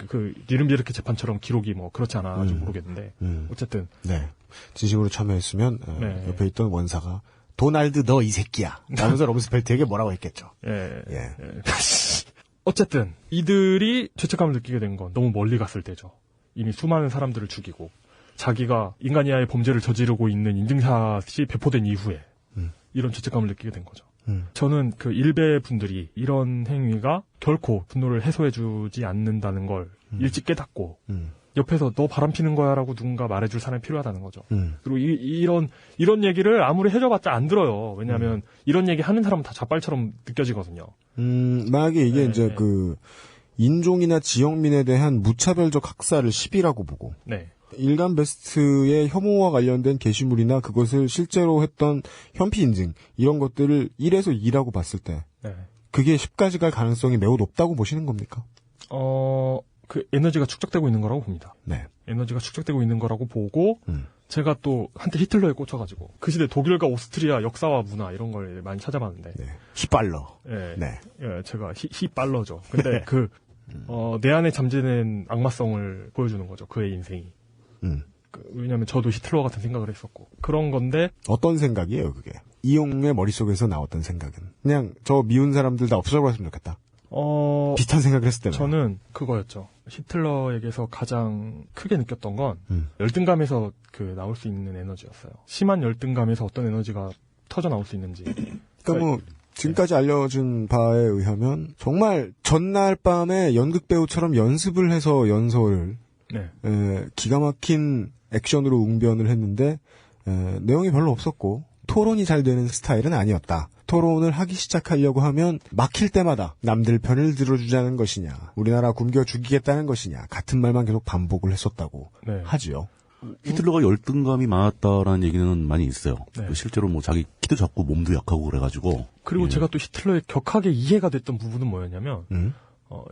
그 뉘른베르크 재판처럼 기록이 뭐 그렇지 않아가지고 모르겠는데 어쨌든 네 진심으로 참여했으면 네. 옆에 있던 원사가 도날드 너 이 새끼야. 라면서 럼스펠트에게 뭐라고 했겠죠. 예. 어쨌든 이들이 죄책감을 느끼게 된 건 너무 멀리 갔을 때죠. 이미 수많은 사람들을 죽이고 자기가 인간 이하의 범죄를 저지르고 있는 인증샷이 배포된 이후에 이런 죄책감을 느끼게 된 거죠. 저는 그 일베 분들이 이런 행위가 결코 분노를 해소해주지 않는다는 걸 일찍 깨닫고 옆에서 너 바람 피는 거야라고 누군가 말해줄 사람이 필요하다는 거죠. 그리고 이런 얘기를 아무리 해줘봤자 안 들어요. 왜냐하면 이런 얘기 하는 사람은 다 자빨처럼 느껴지거든요. 만약에 이게 이제 그 인종이나 지역민에 대한 무차별적 학살을 시비라고 보고. 네. 일간 베스트의 혐오와 관련된 게시물이나 그것을 실제로 했던 현피 인증 이런 것들을 1에서 2라고 봤을 때 그게 10까지 갈 가능성이 매우 높다고 보시는 겁니까? 그 에너지가 축적되고 있는 거라고 봅니다. 네. 에너지가 축적되고 있는 거라고 보고 제가 또 한때 히틀러에 꽂혀가지고 그 시대 독일과 오스트리아 역사와 문화 이런 걸 많이 찾아봤는데 히빨러. 제가 히빨러죠. 근데 내 안에 잠재된 악마성을 보여주는 거죠. 그의 인생이. 왜냐면 저도 히틀러 같은 생각을 했었고 그런 건데 어떤 생각이에요 그게? 이용의 머릿속에서 나왔던 생각은 그냥 저 미운 사람들 다 없어져버렸으면 좋겠다. 비슷한 생각을 했을 때는 저는 그거였죠. 히틀러에게서 가장 크게 느꼈던 건 열등감에서 나올 수 있는 에너지였어요. 심한 열등감에서 어떤 에너지가 터져 나올 수 있는지. 그러니까 지금까지 알려진 바에 의하면 정말 전날 밤에 연극 배우처럼 연습을 해서 연설을 기가 막힌 액션으로 웅변을 했는데 내용이 별로 없었고 토론이 잘 되는 스타일은 아니었다. 토론을 하기 시작하려고 하면 막힐 때마다 남들 편을 들어주자는 것이냐, 우리나라 굶겨 죽이겠다는 것이냐 같은 말만 계속 반복을 했었다고 하지요. 히틀러가 열등감이 많았다라는 얘기는 많이 있어요. 실제로 자기 키도 작고 몸도 약하고 그래가지고. 그리고 제가 또 히틀러의 격하게 이해가 됐던 부분은 뭐였냐면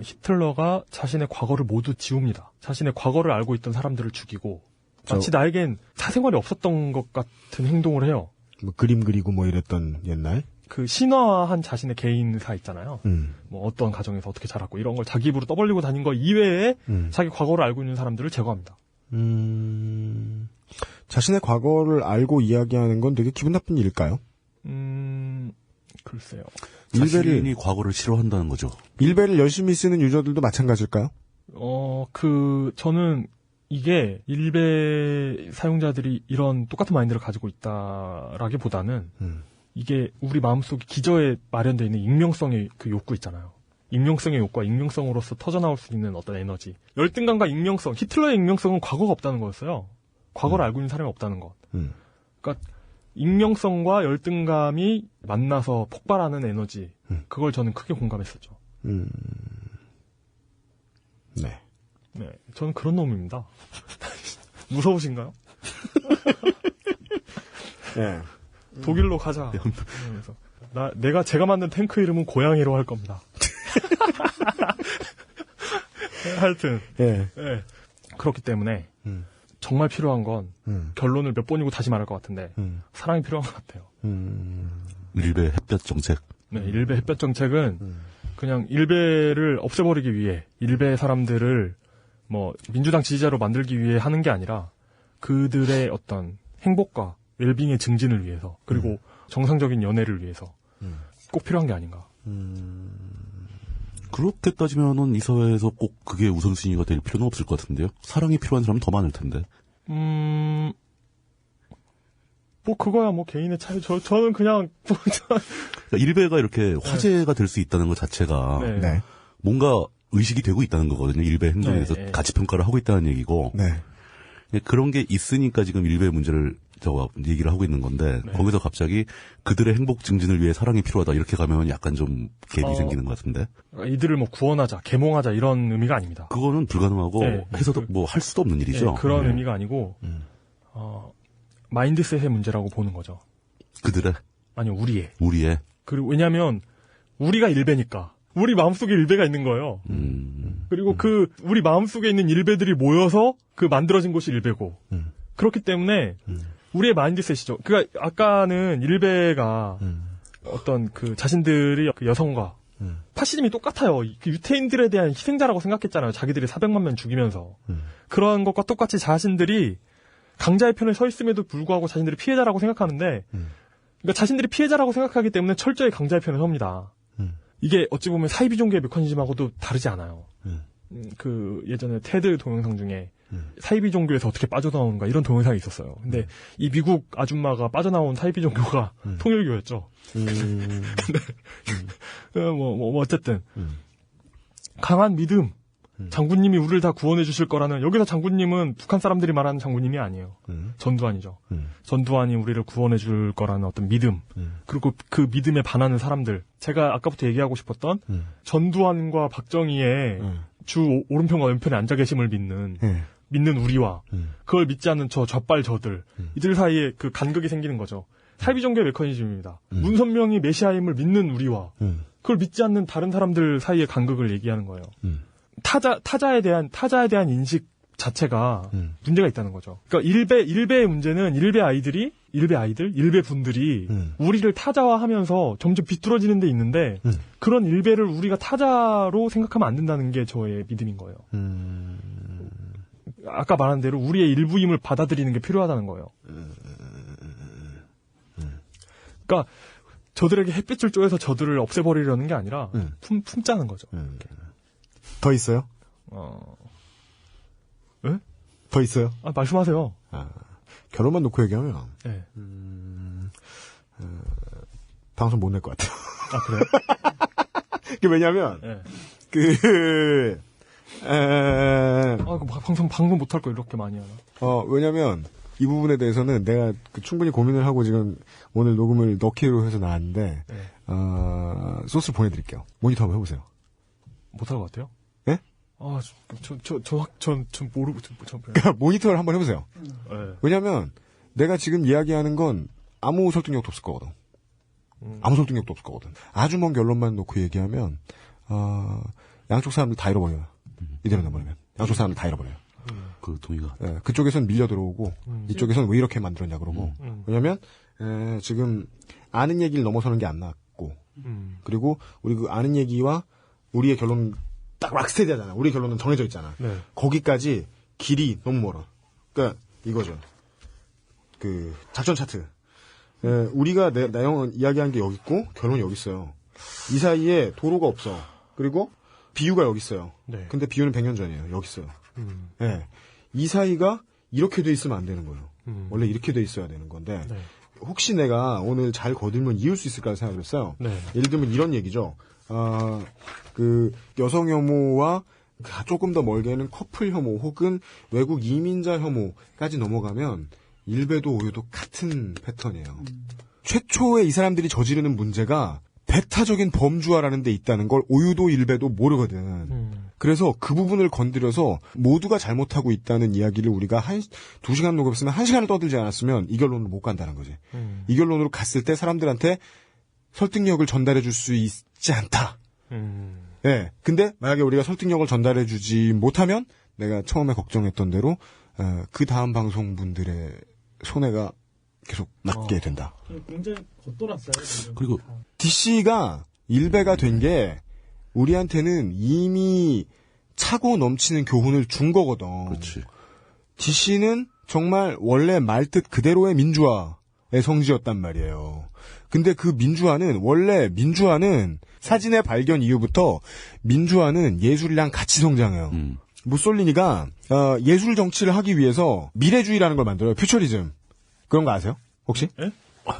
히틀러가 자신의 과거를 모두 지웁니다. 자신의 과거를 알고 있던 사람들을 죽이고 마치 나에겐 사생활이 없었던 것 같은 행동을 해요. 그림 그리고 이랬던 옛날? 그 신화한 자신의 개인사 있잖아요. 어떤 가정에서 어떻게 자랐고 이런 걸 자기 입으로 떠벌리고 다닌 거 이외에 자기 과거를 알고 있는 사람들을 제거합니다. 자신의 과거를 알고 이야기하는 건 되게 기분 나쁜 일일까요? 글쎄요. 자신이 과거를 싫어한다는 거죠. 일베를 열심히 쓰는 유저들도 마찬가지일까요? 저는 이게 일베 사용자들이 이런 똑같은 마인드를 가지고 있다라기보다는 이게 우리 마음속에 기저에 마련되어 있는 익명성의 그 욕구 있잖아요. 익명성의 욕구와 익명성으로서 터져나올 수 있는 어떤 에너지. 열등감과 익명성, 히틀러의 익명성은 과거가 없다는 거였어요. 과거를 알고 있는 사람이 없다는 것. 그러니까 익명성과 열등감이 만나서 폭발하는 에너지. 그걸 저는 크게 공감했었죠. 네, 저는 그런 놈입니다. 무서우신가요? 네. 독일로 가자. 그래서 제가 만든 탱크 이름은 고양이로 할 겁니다. 하여튼, 그렇기 때문에 정말 필요한 건 결론을 몇 번이고 다시 말할 것 같은데 사랑이 필요한 것 같아요. 일베 햇볕 정책. 네, 일베 햇볕 정책은 그냥 일베를 없애버리기 위해 일베 사람들을 민주당 지지자로 만들기 위해 하는 게 아니라 그들의 어떤 행복과 웰빙의 증진을 위해서 그리고 정상적인 연애를 위해서 꼭 필요한 게 아닌가. 그렇게 따지면은 이 사회에서 꼭 그게 우선순위가 될 필요는 없을 것 같은데요. 사랑이 필요한 사람은 더 많을 텐데. 그거야 개인의 차이. 저는 그냥 그러니까 일베가 이렇게 화제가 될 수 있다는 것 자체가 뭔가 의식이 되고 있다는 거거든요. 일베 행동에 대해서 가치 평가를 하고 있다는 얘기고. 그런 게 있으니까 지금 일베 문제를 얘기를 하고 있는 건데 거기서 갑자기 그들의 행복 증진을 위해 사랑이 필요하다 이렇게 가면 약간 좀 갭이 생기는 것 같은데. 이들을 구원하자, 계몽하자 이런 의미가 아닙니다. 그거는 불가능하고 해서도 할 수도 없는 일이죠. 그런 의미가 아니고 마인드셋의 문제라고 보는 거죠. 그들의? 아니요, 우리의. 그리고 왜냐하면 우리가 일베니까. 우리 마음속에 일베가 있는 거예요. 그리고 우리 마음속에 있는 일베들이 모여서 만들어진 곳이 일베고. 그렇기 때문에 우리의 마인드셋이죠. 그러니까 아까는 일베가 어떤 자신들이 여성과 파시즘이 똑같아요. 유태인들에 대한 희생자라고 생각했잖아요. 자기들이 400만 명 죽이면서. 그런 것과 똑같이 자신들이 강자의 편에 서 있음에도 불구하고 자신들이 피해자라고 생각하는데 그러니까 자신들이 피해자라고 생각하기 때문에 철저히 강자의 편에 섭니다. 이게 어찌 보면 사이비종교의 메커니즘하고도 다르지 않아요. 그 예전에 테드 동영상 중에 사이비종교에서 어떻게 빠져나오는가 이런 동영상이 있었어요. 근데 이 미국 아줌마가 빠져나온 사이비종교가 통일교였죠. 근데 뭐 어쨌든 강한 믿음. 장군님이 우리를 다 구원해 주실 거라는, 여기서 장군님은 북한 사람들이 말하는 장군님이 아니에요. 전두환이죠. 전두환이 우리를 구원해 줄 거라는 어떤 믿음. 그리고 그 믿음에 반하는 사람들. 제가 아까부터 얘기하고 싶었던 전두환과 박정희의 주 오른편과 왼편에 앉아 계심을 믿는 우리와 그걸 믿지 않는 저 좌빨 저들. 이들 사이에 그 간극이 생기는 거죠. 사이비종교의 메커니즘입니다. 문선명이 메시아임을 믿는 우리와 그걸 믿지 않는 다른 사람들 사이의 간극을 얘기하는 거예요. 타자에 대한 인식 자체가 문제가 있다는 거죠. 그러니까 일베의 문제는 일베 분들이 우리를 타자화하면서 점점 비뚤어지는 데 있는데 그런 일베를 우리가 타자로 생각하면 안 된다는 게 저의 믿음인 거예요. 아까 말한 대로 우리의 일부임을 받아들이는 게 필요하다는 거예요. 그러니까 저들에게 햇빛을 쬐서 저들을 없애버리려는 게 아니라 품자는 거죠. 더 있어요? 예? 더 있어요? 말씀하세요. 결론만 놓고 얘기하면, 네. 방송 못 낼 것 같아요. 그래요? 왜냐면, 네. 방송 못할 거 이렇게 많이 하나? 왜냐면, 이 부분에 대해서는 내가 충분히 고민을 하고 지금 오늘 녹음을 넣기로 해서 나왔는데, 소스를 보내드릴게요. 모니터 한번 해보세요. 못할 것 같아요? 예? 전 모르고, 그러니까 모니터를 한번 해보세요. 네. 왜냐면, 내가 지금 이야기하는 건 아무 설득력도 없을 거거든. 아무 설득력도 없을 거거든. 아주 먼 결론만 놓고 얘기하면, 양쪽 사람들 다 잃어버려요. 이대로 내버리면. 양쪽 사람들 다 잃어버려요. 그 동의가. 네, 그쪽에선 밀려 들어오고, 이쪽에선 왜 이렇게 만들었냐 그러고. 왜냐면, 지금 아는 얘기를 넘어서는 게 안 낫고, 그리고 우리 그 아는 얘기와 우리의 결론은 딱 락스테디하잖아. 우리 결론은 정해져 있잖아. 네. 거기까지 길이 너무 멀어. 그러니까 이거죠. 그 작전 차트. 우리가 내용은 이야기한 게 여기 있고 결론이 여기 있어요. 이 사이에 도로가 없어. 그리고 비유가 여기 있어요. 네. 근데 비유는 100년 전이에요. 여기 있어요. 네. 이 사이가 이렇게 돼 있으면 안 되는 거예요. 원래 이렇게 돼 있어야 되는 건데 네. 혹시 내가 오늘 잘 거들면 이을 수 있을까 생각을 했어요. 네. 예를 들면 이런 얘기죠. 그 여성 혐오와 조금 더 멀게는 커플 혐오 혹은 외국 이민자 혐오까지 넘어가면 일베도 오유도 같은 패턴이에요. 최초에 이 사람들이 저지르는 문제가 배타적인 범주화라는 데 있다는 걸 오유도 일베도 모르거든. 그래서 그 부분을 건드려서 모두가 잘못하고 있다는 이야기를 우리가 2시간 녹음했으면 1시간을 떠들지 않았으면 이 결론으로 못 간다는 거지. 이 결론으로 갔을 때 사람들한테 설득력을 전달해 줄 수 있지 않다. 예. 근데 만약에 우리가 설득력을 전달해 주지 못하면 내가 처음에 걱정했던 대로 그 다음 방송분들의 손해가 계속 맞게 된다. 굉장히 겉돌았어요. 그리고 DC가 일베가 된 게 우리한테는 이미 차고 넘치는 교훈을 준 거거든. 그렇지. DC는 정말 원래 말뜻 그대로의 민주화의 성지였단 말이에요. 근데 그 원래 민주화는 사진의 발견 이후부터 민주화는 예술이랑 같이 성장해요. 무솔리니가 예술 정치를 하기 위해서 미래주의라는 걸 만들어요. 퓨처리즘. 그런 거 아세요? 혹시? 예?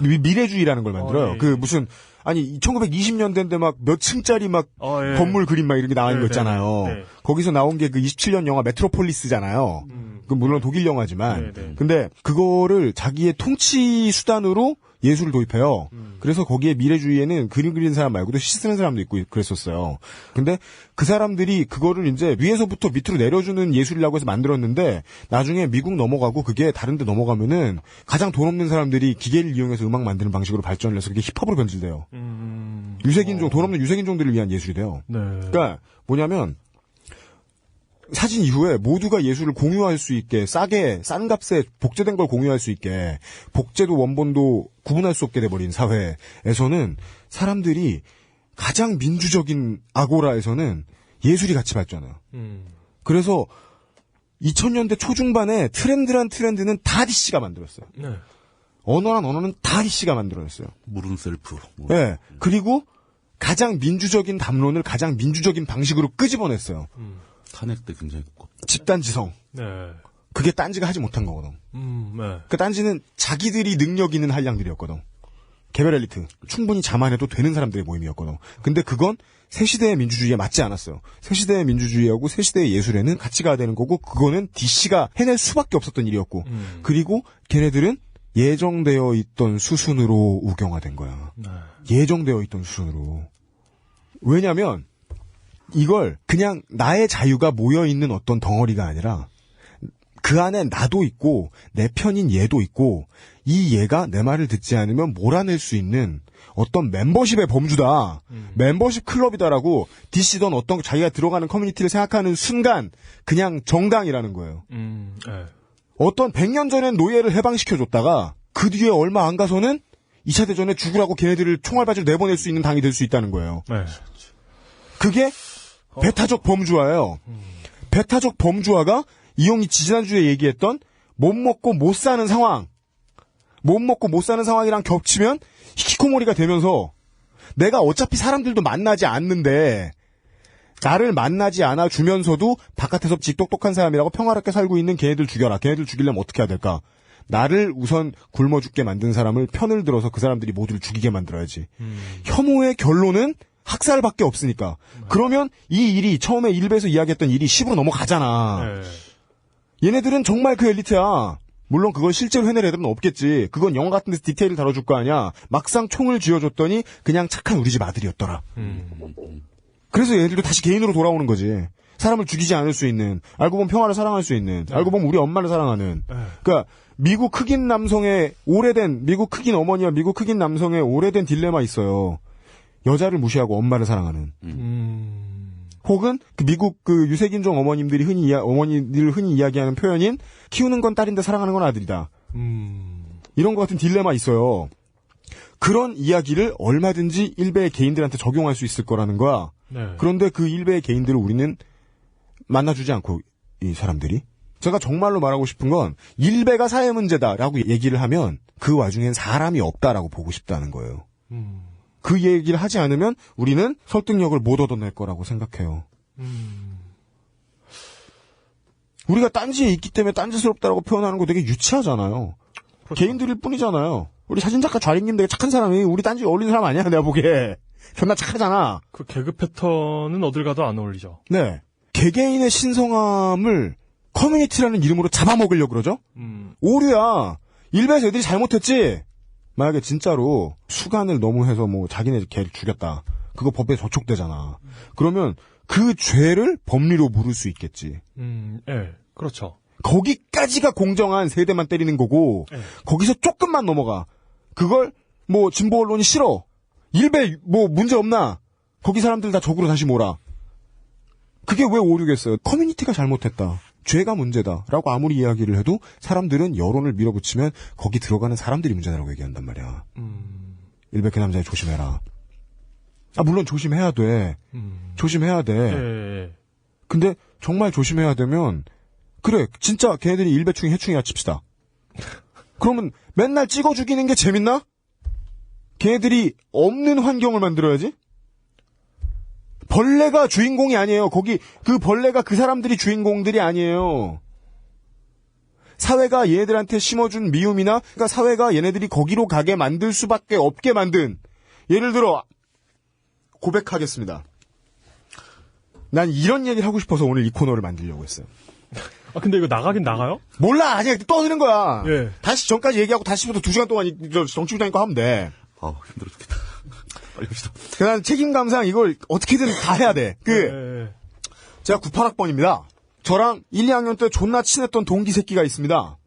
미래주의라는 걸 만들어요. 예. 그 무슨 1920년대인데 막 몇 층짜리 막 예. 건물 그림 막 이렇게 나와 있는 거 있잖아요. 네. 거기서 나온 게 그 27년 영화 메트로폴리스잖아요. 그 물론 독일 영화지만. 네. 근데 그거를 자기의 통치 수단으로 예술을 도입해요. 그래서 거기에 미래주의에는 그림 그리는 사람 말고도 시 쓰는 사람도 있고 그랬었어요. 근데 그 사람들이 그거를 이제 위에서부터 밑으로 내려주는 예술이라고 해서 만들었는데 나중에 미국 넘어가고 그게 다른 데 넘어가면은 가장 돈 없는 사람들이 기계를 이용해서 음악 만드는 방식으로 발전을 해서 그게 힙합으로 변질돼요. 유색인종, 돈 없는 유색인종들을 위한 예술이 돼요. 네. 그러니까 뭐냐면 사진 이후에 모두가 예술을 공유할 수 있게 싼 값에 복제된 걸 공유할 수 있게 복제도 원본도 구분할 수 없게 돼버린 사회에서는 사람들이 가장 민주적인 아고라에서는 예술이 같이 발전해요. 그래서 2000년대 초중반에 트렌드는 다 DC가 만들었어요. 네. 언어란 언어는 다 DC가 만들어냈어요. 물은 셀프. 예. 네. 그리고 가장 민주적인 담론을 가장 민주적인 방식으로 끄집어냈어요. 탄핵 때 굉장히 집단지성. 네. 그게 딴지가 하지 못한 거거든. 네. 그 딴지는 자기들이 능력 있는 한량들이었거든. 개별 엘리트. 충분히 자만해도 되는 사람들의 모임이었거든. 근데 그건 새 시대의 민주주의에 맞지 않았어요. 새 시대의 민주주의하고 새 시대의 예술에는 가치가 되는 거고 그거는 DC가 해낼 수밖에 없었던 일이었고 그리고 걔네들은 예정되어 있던 수순으로 우경화된 거야. 네. 예정되어 있던 수순으로. 왜냐면 이걸 그냥 나의 자유가 모여있는 어떤 덩어리가 아니라 그 안에 나도 있고 내 편인 얘도 있고 이 얘가 내 말을 듣지 않으면 몰아낼 수 있는 어떤 멤버십의 범주다. 멤버십 클럽이다라고 DC던 어떤 자기가 들어가는 커뮤니티를 생각하는 순간 그냥 정당이라는 거예요. 네. 어떤 100년 전엔 노예를 해방시켜줬다가 그 뒤에 얼마 안 가서는 2차 대전에 죽으라고 걔네들을 총알바지로 내보낼 수 있는 당이 될 수 있다는 거예요. 네. 그게 배타적 범주화예요. 배타적 범주화가 이용이 지난주에 얘기했던 못 먹고 못 사는 상황. 못 먹고 못 사는 상황이랑 겹치면 히키코모리가 되면서 내가 어차피 사람들도 만나지 않는데 나를 만나지 않아 주면서도 바깥에서 똑똑한 사람이라고 평화롭게 살고 있는 걔네들 죽여라. 걔네들 죽이려면 어떻게 해야 될까? 나를 우선 굶어 죽게 만든 사람을 편을 들어서 그 사람들이 모두를 죽이게 만들어야지. 혐오의 결론은 학살밖에 없으니까. 그러면 이 일이 처음에 일베에서 이야기했던 일이 10으로 넘어가잖아. 얘네들은 정말 그 엘리트야. 물론 그걸 실제로 해낼 애들은 없겠지. 그건 영화 같은 데서 디테일을 다뤄줄 거 아니야. 막상 총을 쥐어줬더니 그냥 착한 우리 집 아들이었더라. 그래서 얘들도 다시 개인으로 돌아오는 거지. 사람을 죽이지 않을 수 있는, 알고 보면 평화를 사랑할 수 있는, 알고 보면 우리 엄마를 사랑하는. 그러니까 미국 흑인 남성의 오래된, 미국 흑인 어머니와 미국 흑인 남성의 오래된 딜레마 있어요. 여자를 무시하고 엄마를 사랑하는. 혹은 그 미국 그 유색인종 어머님들이 어머니들 흔히 이야기하는 표현인 키우는 건 딸인데 사랑하는 건 아들이다. 이런 것 같은 딜레마 있어요. 그런 이야기를 얼마든지 일베의 개인들한테 적용할 수 있을 거라는 거야. 네. 그런데 그 일베의 개인들을 우리는 만나주지 않고 이 사람들이. 제가 정말로 말하고 싶은 건 일베가 사회 문제다라고 얘기를 하면 그 와중엔 사람이 없다라고 보고 싶다는 거예요. 그 얘기를 하지 않으면 우리는 설득력을 못 얻어낼 거라고 생각해요. 우리가 딴지에 있기 때문에 딴지스럽다라고 표현하는 거 되게 유치하잖아요. 그렇죠. 개인들일 뿐이잖아요. 우리 사진작가 좌링님 되게 착한 사람이 우리 딴지에 어울리는 사람 아니야 내가 보기에. 존나 착하잖아. 그 개그 패턴은 어딜 가도 안 어울리죠. 네. 개개인의 신성함을 커뮤니티라는 이름으로 잡아먹으려고 그러죠? 오류야. 일베에서 애들이 잘못했지? 만약에 진짜로 수간을 너무 해서 뭐 자기네 개를 죽였다. 그거 법에 저촉되잖아. 그러면 그 죄를 법리로 물을 수 있겠지. 네. 그렇죠. 거기까지가 공정한 세대만 때리는 거고, 네. 거기서 조금만 넘어가. 그걸 뭐 진보 언론이 싫어. 일베 뭐 문제 없나? 거기 사람들 다 적으로 다시 몰아. 그게 왜 오류겠어요? 커뮤니티가 잘못했다. 죄가 문제다라고 아무리 이야기를 해도 사람들은 여론을 밀어붙이면 거기 들어가는 사람들이 문제다라고 얘기한단 말이야. 일베 그 남자애 조심해라. 아 물론 조심해야 돼. 조심해야 돼. 네. 근데 정말 조심해야 되면 그래 진짜 걔네들이 일베충이 해충이야 칩시다. 그러면 맨날 찍어 죽이는 게 재밌나? 걔네들이 없는 환경을 만들어야지. 벌레가 주인공이 아니에요. 거기 그 벌레가 그 사람들이 주인공들이 아니에요. 사회가 얘네들한테 심어준 미움이나 그러니까 사회가 얘네들이 거기로 가게 만들 수밖에 없게 만든 예를 들어 고백하겠습니다. 난 이런 얘기를 하고 싶어서 오늘 이 코너를 만들려고 했어요. 아 근데 이거 나가긴 나가요? 몰라 아직 떠드는 거야. 예. 다시 전까지 얘기하고 다시부터 2시간 동안 정치부장님과 하면 돼. 힘들어 죽겠다. 빨리 합시다. 난 책임감상 이걸 어떻게든 다 해야 돼. 제가 98학번입니다. 저랑 1, 2학년 때 존나 친했던 동기 새끼가 있습니다.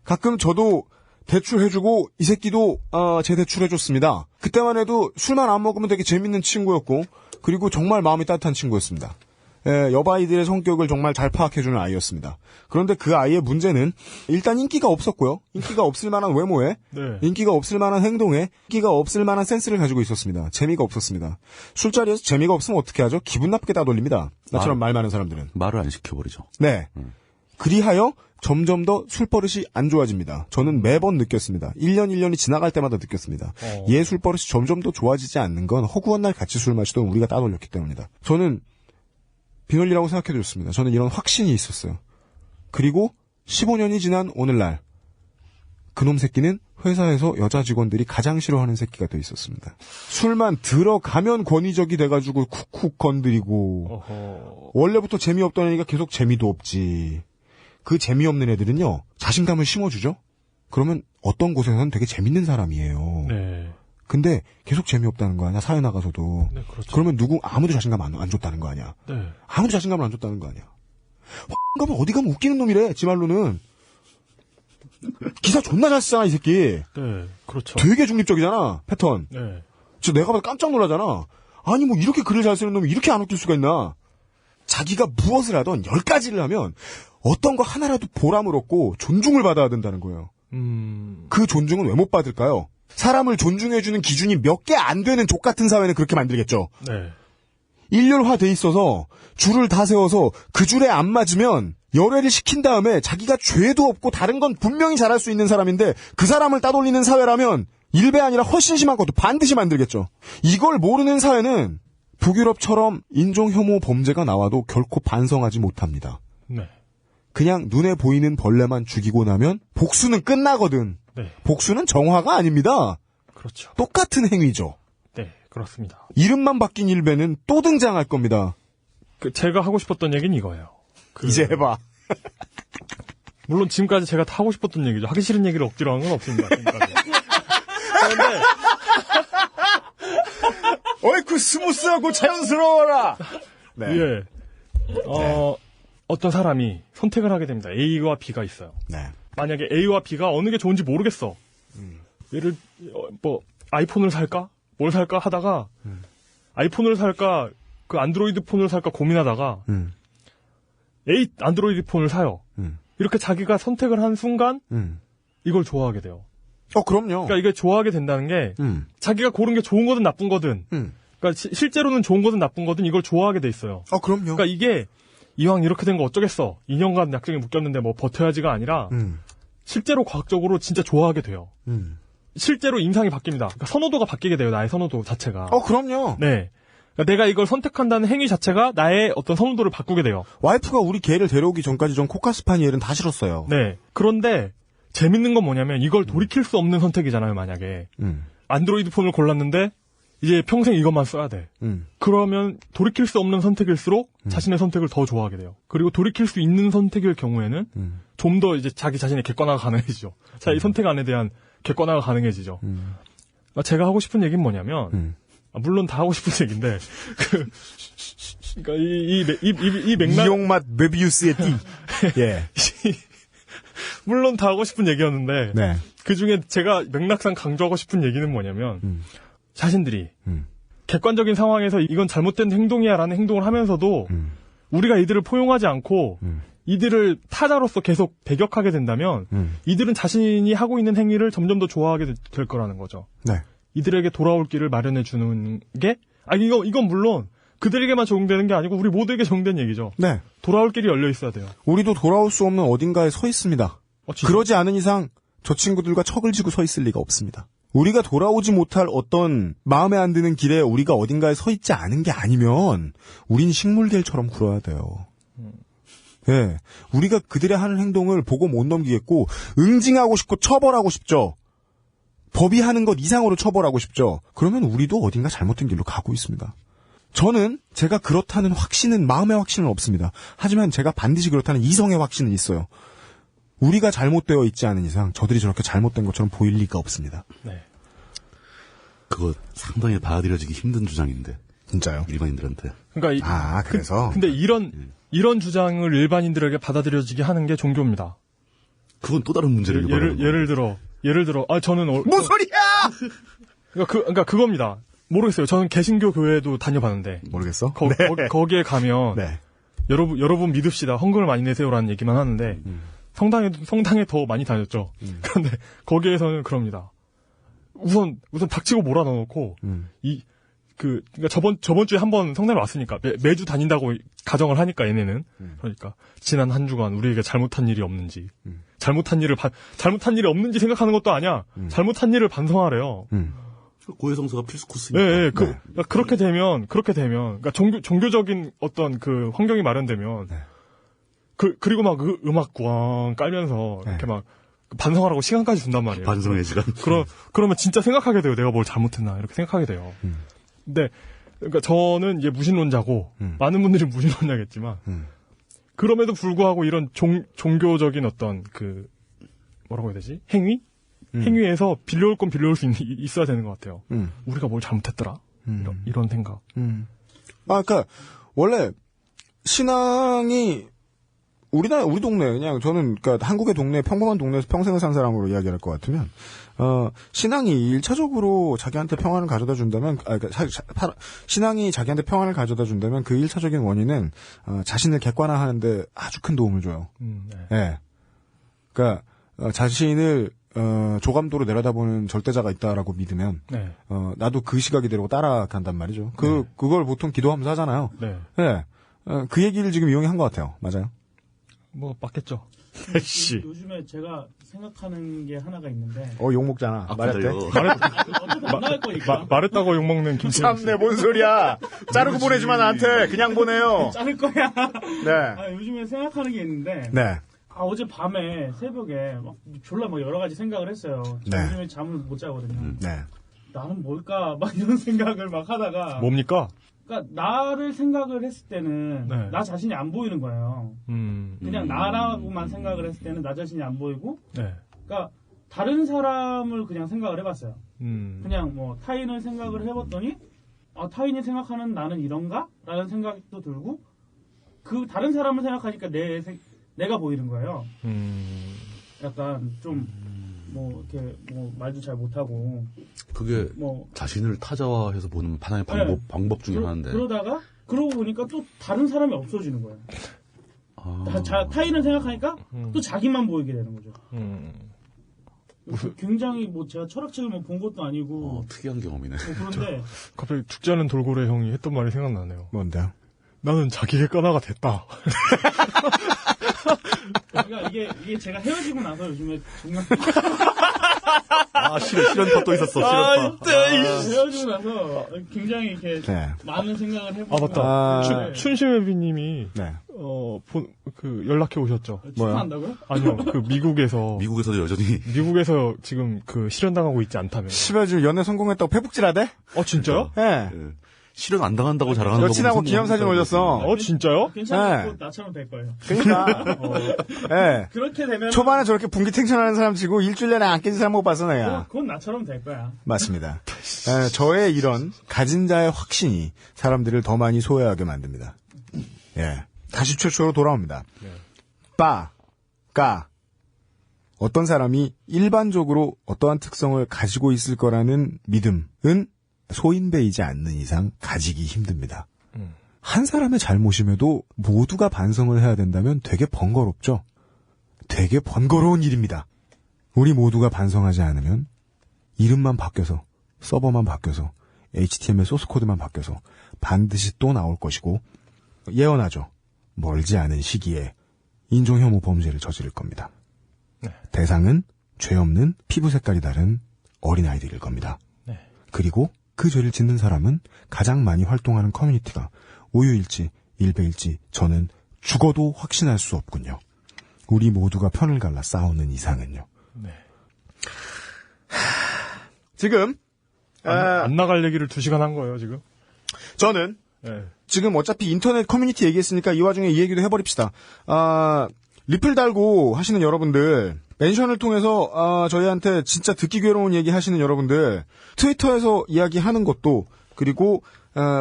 가끔 저도 대출해주고 이 새끼도 제 대출해줬습니다. 그때만 해도 술만 안 먹으면 되게 재밌는 친구였고 그리고 정말 마음이 따뜻한 친구였습니다. 여바이들의 성격을 정말 잘 파악해주는 아이였습니다. 그런데 그 아이의 문제는 일단 인기가 없었고요. 인기가 없을 만한 외모에 네. 인기가 없을 만한 행동에 인기가 없을 만한 센스를 가지고 있었습니다. 재미가 없었습니다. 술자리에서 재미가 없으면 어떻게 하죠? 기분 나쁘게 따돌립니다. 나처럼 말 많은 사람들은. 말을 안 시켜버리죠. 네. 그리하여 점점 더 술버릇이 안 좋아집니다. 저는 매번 느꼈습니다. 1년이 지나갈 때마다 느꼈습니다. 얘 술버릇이 점점 더 좋아지지 않는 건 허구한 날 같이 술 마시던 우리가 따돌렸기 때문이다. 저는 빈원리라고 생각해줬습니다. 저는 이런 확신이 있었어요. 그리고 15년이 지난 오늘날 그놈 새끼는 회사에서 여자 직원들이 가장 싫어하는 새끼가 돼 있었습니다. 술만 들어가면 권위적이 돼가지고 쿡쿡 건드리고 원래부터 재미없던 애니까 계속 재미도 없지. 그 재미없는 애들은요. 자신감을 심어주죠. 그러면 어떤 곳에서는 되게 재밌는 사람이에요. 네. 근데 계속 재미없다는 거 아니야. 사회 나가서도. 네, 그렇죠. 그러면 아무도 자신감 안 줬다는 거 아니야. 네. 아무도 자신감을 안 줬다는 거 아니야. 가면 어디 가면 웃기는 놈이래. 지 말로는. 기사 존나 잘 쓰잖아 이 새끼. 네, 그렇죠. 되게 중립적이잖아 패턴. 네. 저 내가 봐도 깜짝 놀라잖아. 아니 뭐 이렇게 글을 잘 쓰는 놈이 이렇게 안 웃길 수가 있나. 자기가 무엇을 하던 10가지를 하면 어떤 거 하나라도 보람을 얻고 존중을 받아야 된다는 거예요. 그 존중은 왜 못 받을까요? 사람을 존중해주는 기준이 몇 개 안 되는 족같은 사회는 그렇게 만들겠죠. 네. 일렬화돼 있어서 줄을 다 세워서 그 줄에 안 맞으면 열애를 시킨 다음에 자기가 죄도 없고 다른 건 분명히 잘할 수 있는 사람인데 그 사람을 따돌리는 사회라면 일배 아니라 훨씬 심한 것도 반드시 만들겠죠. 이걸 모르는 사회는 북유럽처럼 인종혐오 범죄가 나와도 결코 반성하지 못합니다. 네. 그냥 눈에 보이는 벌레만 죽이고 나면 복수는 끝나거든. 네. 복수는 정화가 아닙니다. 그렇죠. 똑같은 행위죠. 네, 그렇습니다. 이름만 바뀐 일배는 또 등장할 겁니다. 제가 하고 싶었던 얘기는 이거예요. 이제 해봐. 물론 지금까지 제가 다 하고 싶었던 얘기죠. 하기 싫은 얘기를 억지로 한 건 없습니다. 지금까지. 그런데 어이쿠 스무스하고 자연스러워라. 네. 예. 어떤 사람이 선택을 하게 됩니다. A와 B가 있어요. 네. 만약에 A와 B가 어느 게 좋은지 모르겠어. 얘를 아이폰을 살까? 뭘 살까 하다가 아이폰을 살까? 그 안드로이드 폰을 살까 고민하다가 A 안드로이드 폰을 사요. 이렇게 자기가 선택을 한 순간 이걸 좋아하게 돼요. 그럼요. 그러니까 이게 좋아하게 된다는 게 자기가 고른 게 좋은 거든 나쁜 거든 그러니까 실제로는 좋은 거든 나쁜 거든 이걸 좋아하게 돼 있어요. 그럼요. 그러니까 이게 이왕 이렇게 된 거 어쩌겠어. 2년간 약정에 묶였는데 뭐 버텨야지가 아니라 실제로 과학적으로 진짜 좋아하게 돼요. 실제로 인상이 바뀝니다. 그러니까 선호도가 바뀌게 돼요. 나의 선호도 자체가. 그럼요. 네. 그러니까 내가 이걸 선택한다는 행위 자체가 나의 어떤 선호도를 바꾸게 돼요. 와이프가 우리 개를 데려오기 전까지 전 코카스파니엘은 다 싫었어요. 네. 그런데 재밌는 건 뭐냐면 이걸 돌이킬 수 없는 선택이잖아요. 만약에 안드로이드 폰을 골랐는데 이제 평생 이것만 써야 돼. 그러면 돌이킬 수 없는 선택일수록 자신의 선택을 더 좋아하게 돼요. 그리고 돌이킬 수 있는 선택일 경우에는 좀 더 이제 자기 자신의 객관화가 가능해지죠. 자, 이 선택안에 대한 객관화가 가능해지죠. 제가 하고 싶은 얘기는 뭐냐면 물론 다 하고 싶은 얘기인데 그러니까 이 맥락 이용맛 메비우스의 띠. 예. 물론 다 하고 싶은 얘기였는데 네. 그 중에 제가 맥락상 강조하고 싶은 얘기는 뭐냐면 자신들이 객관적인 상황에서 이건 잘못된 행동이야라는 행동을 하면서도 우리가 이들을 포용하지 않고 이들을 타자로서 계속 배격하게 된다면 이들은 자신이 하고 있는 행위를 점점 더 좋아하게 될 거라는 거죠. 네. 이들에게 돌아올 길을 마련해 주는 게 이건 물론 그들에게만 적용되는 게 아니고 우리 모두에게 적용된 얘기죠. 네. 돌아올 길이 열려 있어야 돼요. 우리도 돌아올 수 없는 어딘가에 서 있습니다. 그러지 않은 이상 저 친구들과 척을 지고 서 있을 리가 없습니다. 우리가 돌아오지 못할 어떤 마음에 안 드는 길에 우리가 어딘가에 서 있지 않은 게 아니면 우린 식물들처럼 굴어야 돼요. 예. 우리가 그들의 하는 행동을 보고 못 넘기겠고 응징하고 싶고 처벌하고 싶죠. 법이 하는 것 이상으로 처벌하고 싶죠. 그러면 우리도 어딘가 잘못된 길로 가고 있습니다. 저는 제가 그렇다는 확신은 마음의 확신은 없습니다. 하지만 제가 반드시 그렇다는 이성의 확신은 있어요. 우리가 잘못되어 있지 않은 이상 저들이 저렇게 잘못된 것처럼 보일 리가 없습니다. 네. 그거 상당히 받아들여지기 힘든 주장인데. 진짜요? 일반인들한테. 그러니까 그래서. 근데 이런 주장을 일반인들에게 받아들여지게 하는 게 종교입니다. 그건 또 다른 문제를 예를 들어 저는 뭔 소리야! 그러니까 그겁니다. 모르겠어요. 저는 개신교 교회도 다녀봤는데. 모르겠어? 거기에 가면 네. 여러분 믿읍시다. 헌금을 많이 내세요라는 얘기만 하는데 성당에 더 많이 다녔죠. 그런데 거기에서는 그럽니다. 우선 닥치고 몰아넣어놓고 이 그러니까 저번 주에 한번 성남에 왔으니까 매주 다닌다고 가정을 하니까 얘네는 그러니까 지난 한 주간 우리에게 잘못한 일이 없는지 잘못한 일이 없는지 생각하는 것도 아니야. 잘못한 일을 반성하래요. 고해성사가 필수 코스니까. 네. 그러니까 그렇게 되면 그러니까 종교적인 어떤 그 환경이 마련되면 네. 그리고 막 그 음악 구왕 깔면서 이렇게 막 반성하라고 시간까지 준단 말이에요. 반성의 시간. 그러면 진짜 생각하게 돼요. 내가 뭘 잘못했나 이렇게 생각하게 돼요. 근데 그러니까 저는 이제 무신론자고 많은 분들이 무신론자겠지만 그럼에도 불구하고 이런 종교적인 어떤 그 뭐라고 해야 되지? 행위에서 빌려올 건 빌려올 수 있어야 되는 것 같아요. 우리가 뭘 잘못했더라? 이런 생각. 그러니까 원래 신앙이 우리 동네, 그냥 저는, 그러니까 한국의 동네, 평범한 동네에서 평생을 산 사람으로 이야기할 것 같으면, 신앙이 1차적으로 자기한테 평안을 가져다 준다면, 신앙이 자기한테 평안을 가져다 준다면 그 1차적인 원인은, 자신을 객관화하는데 아주 큰 도움을 줘요. 네. 그러니까, 자신을, 조감도로 내려다보는 절대자가 있다라고 믿으면, 네. 나도 그 시각이 되려고 따라간단 말이죠. 그걸 보통 기도하면서 하잖아요. 네. 네. 그 얘기를 지금 이용해 한 것 같아요. 맞아요. 뭐 맞겠죠. 씨. 요즘에 제가 생각하는 게 하나가 있는데. 욕 먹잖아. 말했대. 말했다고 욕 먹는 김치현 씨. 참네, 뭔 소리야. 자르고 보내지 마, 나한테. 그냥 보내요. 자를 거야. 네. 요즘에 생각하는 게 있는데. 네. 어제 밤에 새벽에 막 졸라 막 여러 가지 생각을 했어요. 네. 요즘에 잠을 못 자거든요. 네. 나는 뭘까? 막 이런 생각을 막 하다가. 뭡니까? 그러니까 나를 생각을 했을 때는 네. 나 자신이 안 보이는 거예요. 그냥 나라고만 생각을 했을 때는 나 자신이 안 보이고, 네. 그러니까 다른 사람을 그냥 생각을 해봤어요. 그냥 뭐 타인을 생각을 해봤더니 타인이 생각하는 나는 이런가? 라는 생각도 들고, 그 다른 사람을 생각하니까 내가 보이는 거예요. 약간 좀 뭐 이렇게 뭐 말도 잘 못하고. 그게 뭐 자신을 타자화해서 보는 하나의 방법 중에 하나인데. 그러고 보니까 또 다른 사람이 없어지는 거예요. 타인을 생각하니까 또 자기만 보이게 되는 거죠. 굉장히 뭐 제가 철학책을 뭐 본 것도 아니고. 특이한 경험이네. 그런데 갑자기 죽지 않은 돌고래 형이 했던 말이 생각나네요. 뭔데요? 나는 자기 객관화가 됐다. 그러니까 이게 제가 헤어지고 나서 요즘에 정말 실현파 또 있었어. 실현파. 헤어지고 나서 굉장히 이렇게 많은 생각을 해보고. 맞다. 춘심회비님이 네. 그 연락해 오셨죠. 축하한다고요? 아니요. 그 미국에서도 여전히 미국에서 지금 그 실현당하고 있지 않다며. 씨발 지금 연애 성공했다고 페북질하대? 진짜요? 네. 실현 안 당한다고 자랑하는 거 여친하고 기념사진 올렸어. 진짜요? 괜찮아요. 나처럼 될 거예요. 그러니까. 네. 그렇게 되면 초반에 저렇게 분기탱천하는 사람 치고 일주일 내내 안 깨진 사람 못 봤어 내가. 그건 나처럼 될 거야. 맞습니다. 저의 이런 가진 자의 확신이 사람들을 더 많이 소외하게 만듭니다. 예. 다시 최초로 돌아옵니다. 까. 어떤 사람이 일반적으로 어떠한 특성을 가지고 있을 거라는 믿음은 소인배이지 않는 이상 가지기 힘듭니다. 한 사람의 잘못임에도 모두가 반성을 해야 된다면 되게 번거롭죠. 되게 번거로운 일입니다. 우리 모두가 반성하지 않으면 이름만 바뀌어서, 서버만 바뀌어서, HTML 소스코드만 바뀌어서 반드시 또 나올 것이고 예언하죠. 멀지 않은 시기에 인종혐오 범죄를 저지를 겁니다. 네. 대상은 죄 없는 피부 색깔이 다른 어린아이들일 겁니다. 네. 그리고 그 죄를 짓는 사람은 가장 많이 활동하는 커뮤니티가 오유일지 일베일지 저는 죽어도 확신할 수 없군요. 우리 모두가 편을 갈라 싸우는 이상은요. 네. 지금 안 나갈 얘기를 2시간 한 거예요 지금. 저는 네. 지금 어차피 인터넷 커뮤니티 얘기했으니까 이 와중에 이 얘기도 해버립시다. 리플 달고 하시는 여러분들, 멘션을 통해서 저희한테 진짜 듣기 괴로운 얘기 하시는 여러분들, 트위터에서 이야기하는 것도, 그리고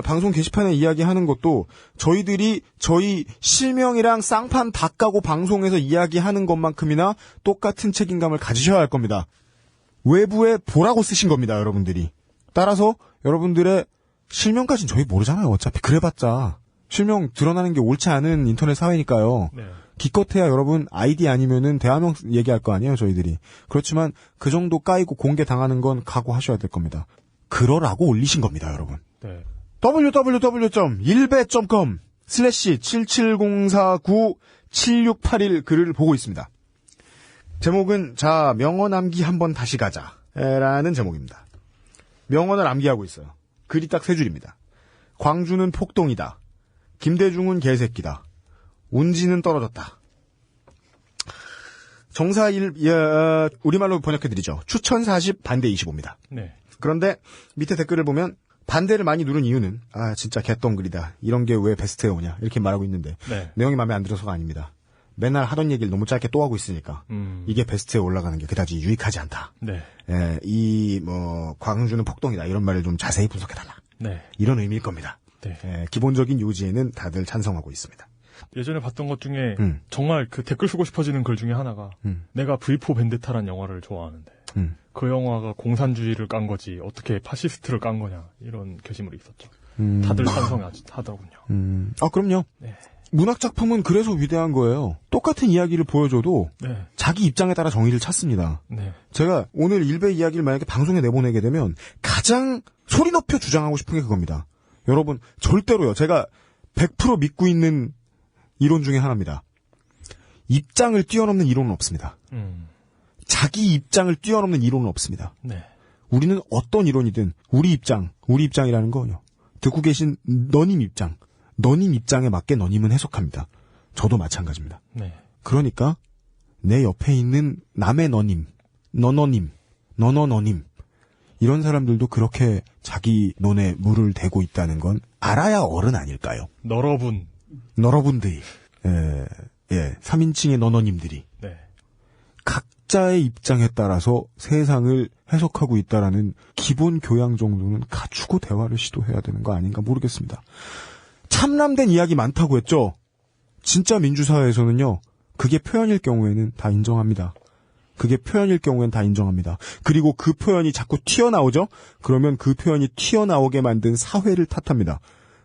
방송 게시판에 이야기하는 것도 저희들이 저희 실명이랑 쌍판 다 까고 방송에서 이야기하는 것만큼이나 똑같은 책임감을 가지셔야 할 겁니다. 외부에 보라고 쓰신 겁니다, 여러분들이. 따라서 여러분들의 실명까지는 저희 모르잖아요. 어차피 그래봤자 실명 드러나는 게 옳지 않은 인터넷 사회니까요. 네. 기껏해야 여러분 아이디 아니면은 대화명 얘기할 거 아니에요, 저희들이. 그렇지만 그 정도 까이고 공개 당하는 건 각오하셔야 될 겁니다. 그러라고 올리신 겁니다, 여러분. 네. www.ilbe.com/77049768 글을 보고 있습니다. 제목은 자 명언 암기 한번 다시 가자 라는 제목입니다. 명언을 암기하고 있어요. 글이 딱 세 줄입니다. 광주는 폭동이다. 김대중은 개새끼다. 운지는 떨어졌다. 우리말로 번역해드리죠. 추천 40, 반대 25입니다. 네. 그런데 밑에 댓글을 보면 반대를 많이 누른 이유는 진짜 개똥글이다. 이런 게 왜 베스트에 오냐 이렇게 말하고 있는데 네. 내용이 마음에 안 들어서가 아닙니다. 맨날 하던 얘기를 너무 짧게 또 하고 있으니까 이게 베스트에 올라가는 게 그다지 유익하지 않다. 네. 광주는 폭동이다. 이런 말을 좀 자세히 분석해달라. 네. 이런 의미일 겁니다. 네. 기본적인 요지에는 다들 찬성하고 있습니다. 예전에 봤던 것 중에 정말 그 댓글 쓰고 싶어지는 글 중에 하나가 내가 V4 벤데타라는 영화를 좋아하는데 그 영화가 공산주의를 깐 거지 어떻게 파시스트를 깐 거냐 이런 게시물이 있었죠. 다들 찬성하더군요. 그럼요. 네. 문학작품은 그래서 위대한 거예요. 똑같은 이야기를 보여줘도 네. 자기 입장에 따라 정의를 찾습니다. 네. 제가 오늘 일베 이야기를 만약에 방송에 내보내게 되면 가장 소리 높여 주장하고 싶은 게 그겁니다. 여러분 절대로요. 제가 100% 믿고 있는 이론 중에 하나입니다. 입장을 뛰어넘는 이론은 없습니다. 자기 입장을 뛰어넘는 이론은 없습니다. 네. 우리는 어떤 이론이든 우리 입장이라는 거요. 듣고 계신 너님 입장에 맞게 너님은 해석합니다. 저도 마찬가지입니다. 네. 그러니까 내 옆에 있는 남의 너님, 너너님 이런 사람들도 그렇게 자기 논에 물을 대고 있다는 건 알아야 어른 아닐까요? 너러분들이 3인칭의 너너님들이 네. 각자의 입장에 따라서 세상을 해석하고 있다라는 기본 교양 정도는 갖추고 대화를 시도해야 되는 거 아닌가 모르겠습니다. 참람된 이야기 많다고 했죠. 진짜 민주사회에서는요. 그게 표현일 경우에는 다 인정합니다. 그리고 그 표현이 자꾸 튀어나오죠. 그러면 그 표현이 튀어나오게 만든 사회를 탓합니다.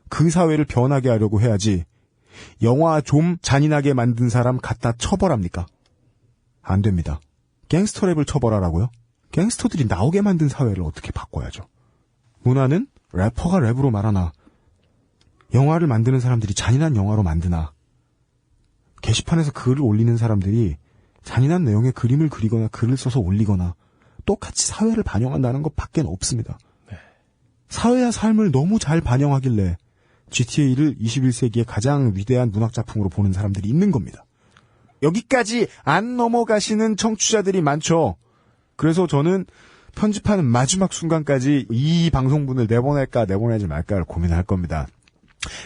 그 사회를 변하게 하려고 해야지 영화 좀 잔인하게 만든 사람 갖다 처벌합니까? 안 됩니다. 갱스터 랩을 처벌하라고요? 갱스터들이 나오게 만든 사회를 어떻게 바꿔야죠. 문화는 래퍼가 랩으로 말하나 영화를 만드는 사람들이 잔인한 영화로 만드나 게시판에서 글을 올리는 사람들이 잔인한 내용의 그림을 그리거나 글을 써서 올리거나 똑같이 사회를 반영한다는 것 밖엔 없습니다. 네. 사회와 삶을 너무 잘 반영하길래 GTA를 21세기의 가장 위대한 문학작품으로 보는 사람들이 있는 겁니다. 여기까지 안 넘어가시는 청취자들이 많죠. 그래서 저는 편집하는 마지막 순간까지 이 방송분을 내보낼까 내보내지 말까를 고민할 겁니다.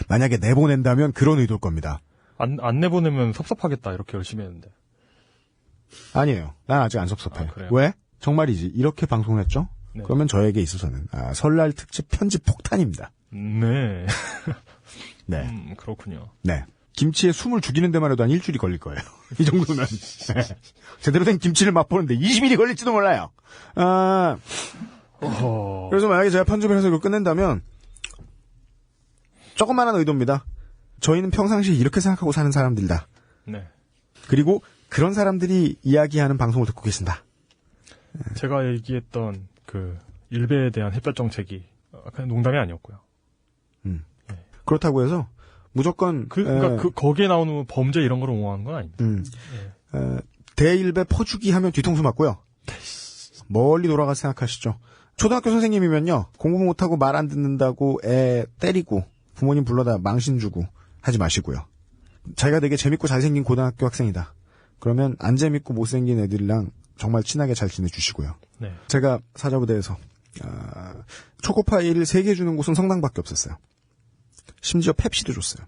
만약에 내보낸다면 그런 의도일 겁니다. 안 내보내면 섭섭하겠다 이렇게 열심히 했는데. 아니에요. 난 아직 안 섭섭해. 그래요? 왜? 정말이지. 이렇게 방송했죠? 네. 그러면 저에게 있어서는 설날 특집 편집 폭탄입니다. 네. 네. 그렇군요. 네. 김치에 숨을 죽이는 데만 해도 한 일주일이 걸릴 거예요. 이 정도면. 네. 제대로 된 김치를 맛보는데 20일이 걸릴지도 몰라요. 그래서 만약에 제가 편집을 해서 이걸 끝낸다면 조그마한 의도입니다. 저희는 평상시에 이렇게 생각하고 사는 사람들이다. 네. 그리고 그런 사람들이 이야기하는 방송을 듣고 계신다. 제가 얘기했던 그 일베에 대한 햇볕 정책이 그냥 농담이 아니었고요. 네. 그렇다고 해서 무조건 그러니까 거기에 나오는 범죄 이런 거를 옹호하는 건 아닙니다. 대일배 퍼주기 하면 뒤통수 맞고요. 멀리 돌아가 생각하시죠. 초등학교 선생님이면요. 공부 못하고 말 안 듣는다고 애 때리고 부모님 불러다 망신 주고 하지 마시고요. 자기가 되게 재밌고 잘생긴 고등학교 학생이다. 그러면 안 재밌고 못생긴 애들이랑 정말 친하게 잘 지내주시고요. 네. 제가 사자부대에서 초코파이를 3개 주는 곳은 성당밖에 없었어요. 심지어 펩시도 줬어요.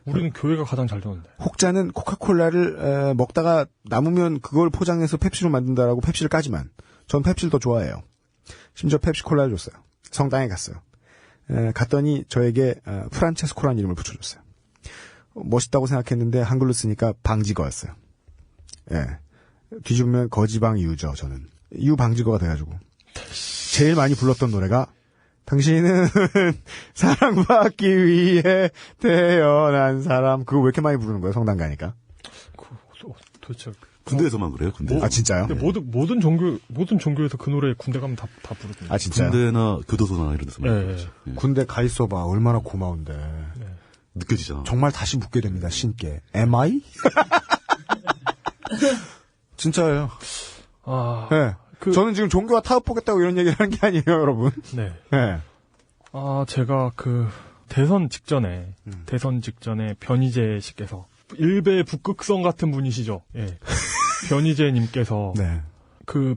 우리는 교회가 가장 잘 되는데. 혹자는 코카콜라를 먹다가 남으면 그걸 포장해서 펩시로 만든다라고 펩시를 까지만 전 펩시를 더 좋아해요. 심지어 펩시콜라를 줬어요. 성당에 갔어요. 갔더니 저에게 프란체스코라는 이름을 붙여줬어요. 멋있다고 생각했는데 한글로 쓰니까 방지거였어요. 예. 뒤집으면 거지방 이유죠. 저는 이유 방지거가 돼가지고 제일 많이 불렀던 노래가 당신은 사랑받기 위해 태어난 사람. 그거 왜 이렇게 많이 부르는 거예요? 성당 가니까. 도대체 군대에서만 그래요, 군대. 아, 진짜요? 모든 종교에서 그 노래 군대 가면 다 부르거든요. 아, 진짜요? 군대나 교도소나 이런 데서만. 그렇죠. 네. 군대 가 있어봐. 얼마나 고마운데. 네. 느껴지잖아. 정말 다시 묻게 됩니다, 신께. Am I? 진짜예요. 네. 저는 지금 종교와 타협하겠다고 이런 얘기를 하는 게 아니에요, 여러분. 네. 네. 제가 대선 직전에 변희재 씨께서 일베 북극성 같은 분이시죠. 예. 변희재 님께서 네.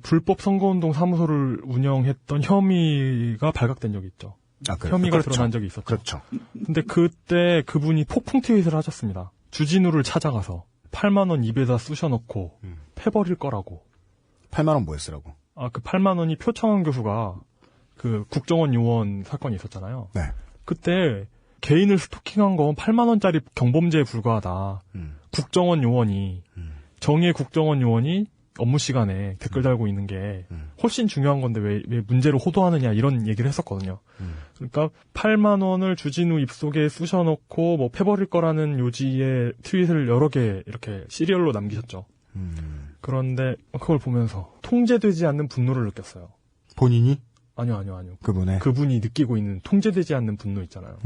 불법 선거운동 사무소를 운영했던 혐의가 발각된 적이 있죠. 혐의가 그렇죠. 드러난 적이 있었죠. 그렇죠. 근데 그때 그분이 폭풍 트윗을 하셨습니다. 주진우를 찾아가서 8만 원 입에다 쑤셔넣고 패버릴 거라고. 8만 원 뭐 했으라고? 그 8만 원이 표창원 교수가 국정원 요원 사건이 있었잖아요. 네. 그때 개인을 스토킹한 건 8만 원짜리 경범죄에 불과하다. 국정원 요원이 정의의 국정원 요원이 업무 시간에 댓글 달고 있는 게 훨씬 중요한 건데 왜 문제를 호도하느냐 이런 얘기를 했었거든요. 그러니까 8만 원을 주진우 입속에 쑤셔넣고 패버릴 거라는 요지의 트윗을 여러 개 이렇게 시리얼로 남기셨죠. 그런데 그걸 보면서 통제되지 않는 분노를 느꼈어요. 본인이? 아니요. 그분의? 그분이 느끼고 있는 통제되지 않는 분노 있잖아요.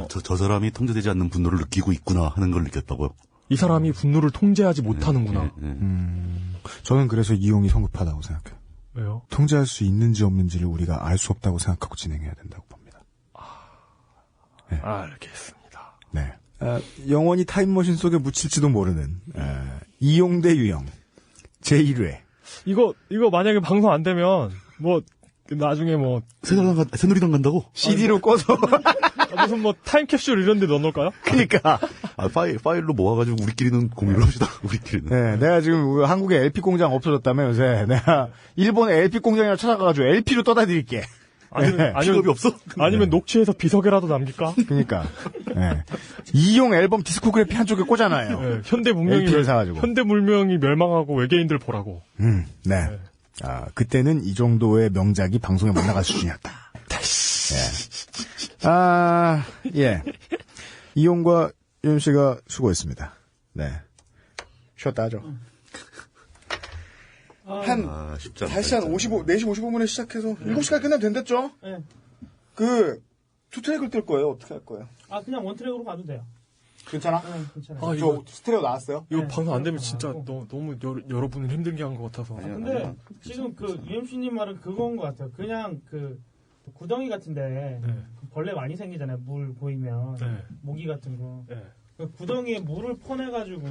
저 사람이 통제되지 않는 분노를 느끼고 있구나 하는 걸 느꼈다고요? 이 사람이 분노를 통제하지 못하는구나. 저는 그래서 이용이 성급하다고 생각해요. 왜요? 통제할 수 있는지 없는지를 우리가 알 수 없다고 생각하고 진행해야 된다고 봅니다. 네. 알겠습니다. 네. 영원히 타임머신 속에 묻힐지도 모르는 이용대 유형 제1회. 이거 만약에 방송 안 되면 나중에 새누리당 간다고? CD로 꺼서 무슨 타임캡슐 이런 데 넣어놓을까요? 그러니까 파일로 모아가지고 우리끼리는 공유를 합시다. 우리끼리는. 네, 내가 지금 한국에 LP 공장 없어졌다며 요새 내가 일본에 LP 공장이라 찾아가가지고 LP로 떠다 드릴게. 아니면 직업이 없어? 아니면 녹취해서 비석에라도 남길까? 그러니까 이용 앨범 디스코그래피 한쪽에 꽂아놔요. 네, 현대문명이 멸망하고 외계인들 보라고. 네. 그때는 이 정도의 명작이 방송에 못 나갈 수준이었다. 예. 이용과 유임 씨가 수고했습니다. 네. 쉬었다 하죠. 다시 한 4시 55분에 시작해서 7시까지 끝내면 된댔죠? 네. 투 트랙을 뜰 거예요? 어떻게 할 거예요? 그냥 원 트랙으로 가도 돼요. 괜찮아? 네, 괜찮아요. 저 스테레오 나왔어요? 이거 방송 안 되면 진짜 너무 여러분을 힘들게 한 것 같아서. 근데 지금 UMC님 말은 그건 것 같아요. 그냥 구덩이 같은데 벌레 많이 생기잖아요. 물 보이면 모기 같은 거. 구덩이에 물을 퍼내가지고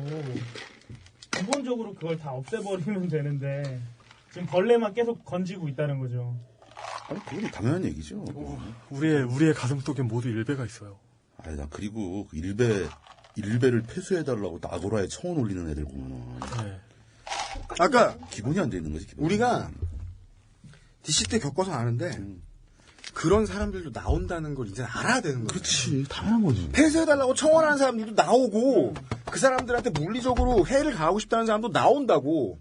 기본적으로 그걸 다 없애버리면 되는데 지금 벌레만 계속 건지고 있다는 거죠. 그건 당연한 얘기죠. 우리의 가슴 속에 모두 일베가 있어요. 나 그리고 일베를 폐쇄해달라고 나고라에 청원 올리는 애들 보면은. 아까 기본이 안 돼 있는 거지. 기본이. 우리가 DC 때 겪어서 아는데 그런 사람들도 나온다는 걸 이제 알아야 되는 거예요. 그렇지, 당연한 거지. 폐쇄해달라고 청원하는 사람들도 나오고 그 사람들한테 물리적으로 해를 가하고 싶다는 사람도 나온다고.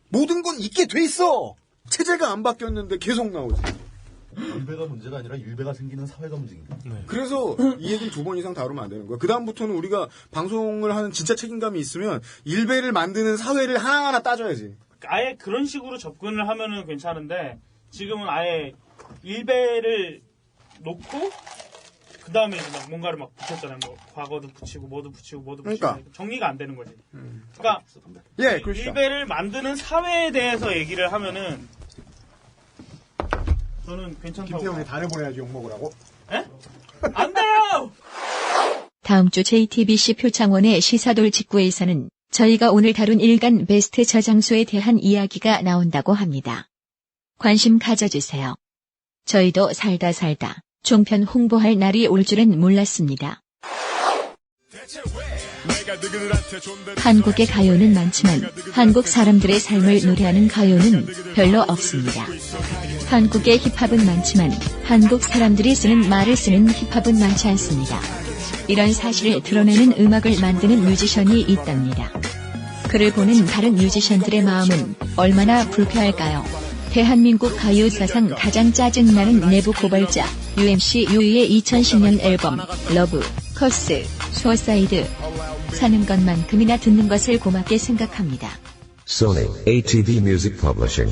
모든 건 있게 돼 있어. 체제가 안 바뀌었는데 계속 나오지. 일베가 문제가 아니라 일베가 생기는 사회가 문제입니다. 그래서 이 얘기는 2번 이상 다루면 안 되는 거야. 그 다음부터는 우리가 방송을 하는 진짜 책임감이 있으면 일베를 만드는 사회를 하나하나 따져야지. 아예 그런 식으로 접근을 하면은 괜찮은데 지금은 아예 일베를 놓고 그 다음에 뭔가를 붙였잖아요. 과거도 붙이고 뭐도 붙이고 그러니까. 정리가 안 되는 거지. 그러니까 그렇죠. 일베를 만드는 사회에 대해서 얘기를 하면은 저는 괜찮다고. 김태형이 다 내보내야지 욕먹으라고. 에? 안 돼요! 다음 주 JTBC 표창원의 시사돌 직구에서는 저희가 오늘 다룬 일간 베스트 저장소에 대한 이야기가 나온다고 합니다. 관심 가져주세요. 저희도 살다 종편 홍보할 날이 올 줄은 몰랐습니다. 한국의 가요는 많지만 한국 사람들의 삶을 노래하는 가요는 별로 없습니다. 한국의 힙합은 많지만 한국 사람들이 쓰는 말을 쓰는 힙합은 많지 않습니다. 이런 사실을 드러내는 음악을 만드는 뮤지션이 있답니다. 그를 보는 다른 뮤지션들의 마음은 얼마나 불쾌할까요? 대한민국 가요 사상 가장 짜증나는 내부 고발자 UMC 유이의 2010년 앨범 러브, 커스, 수어사이드 사는 것만큼이나 듣는 것을 고맙게 생각합니다. Sony ATV Music Publishing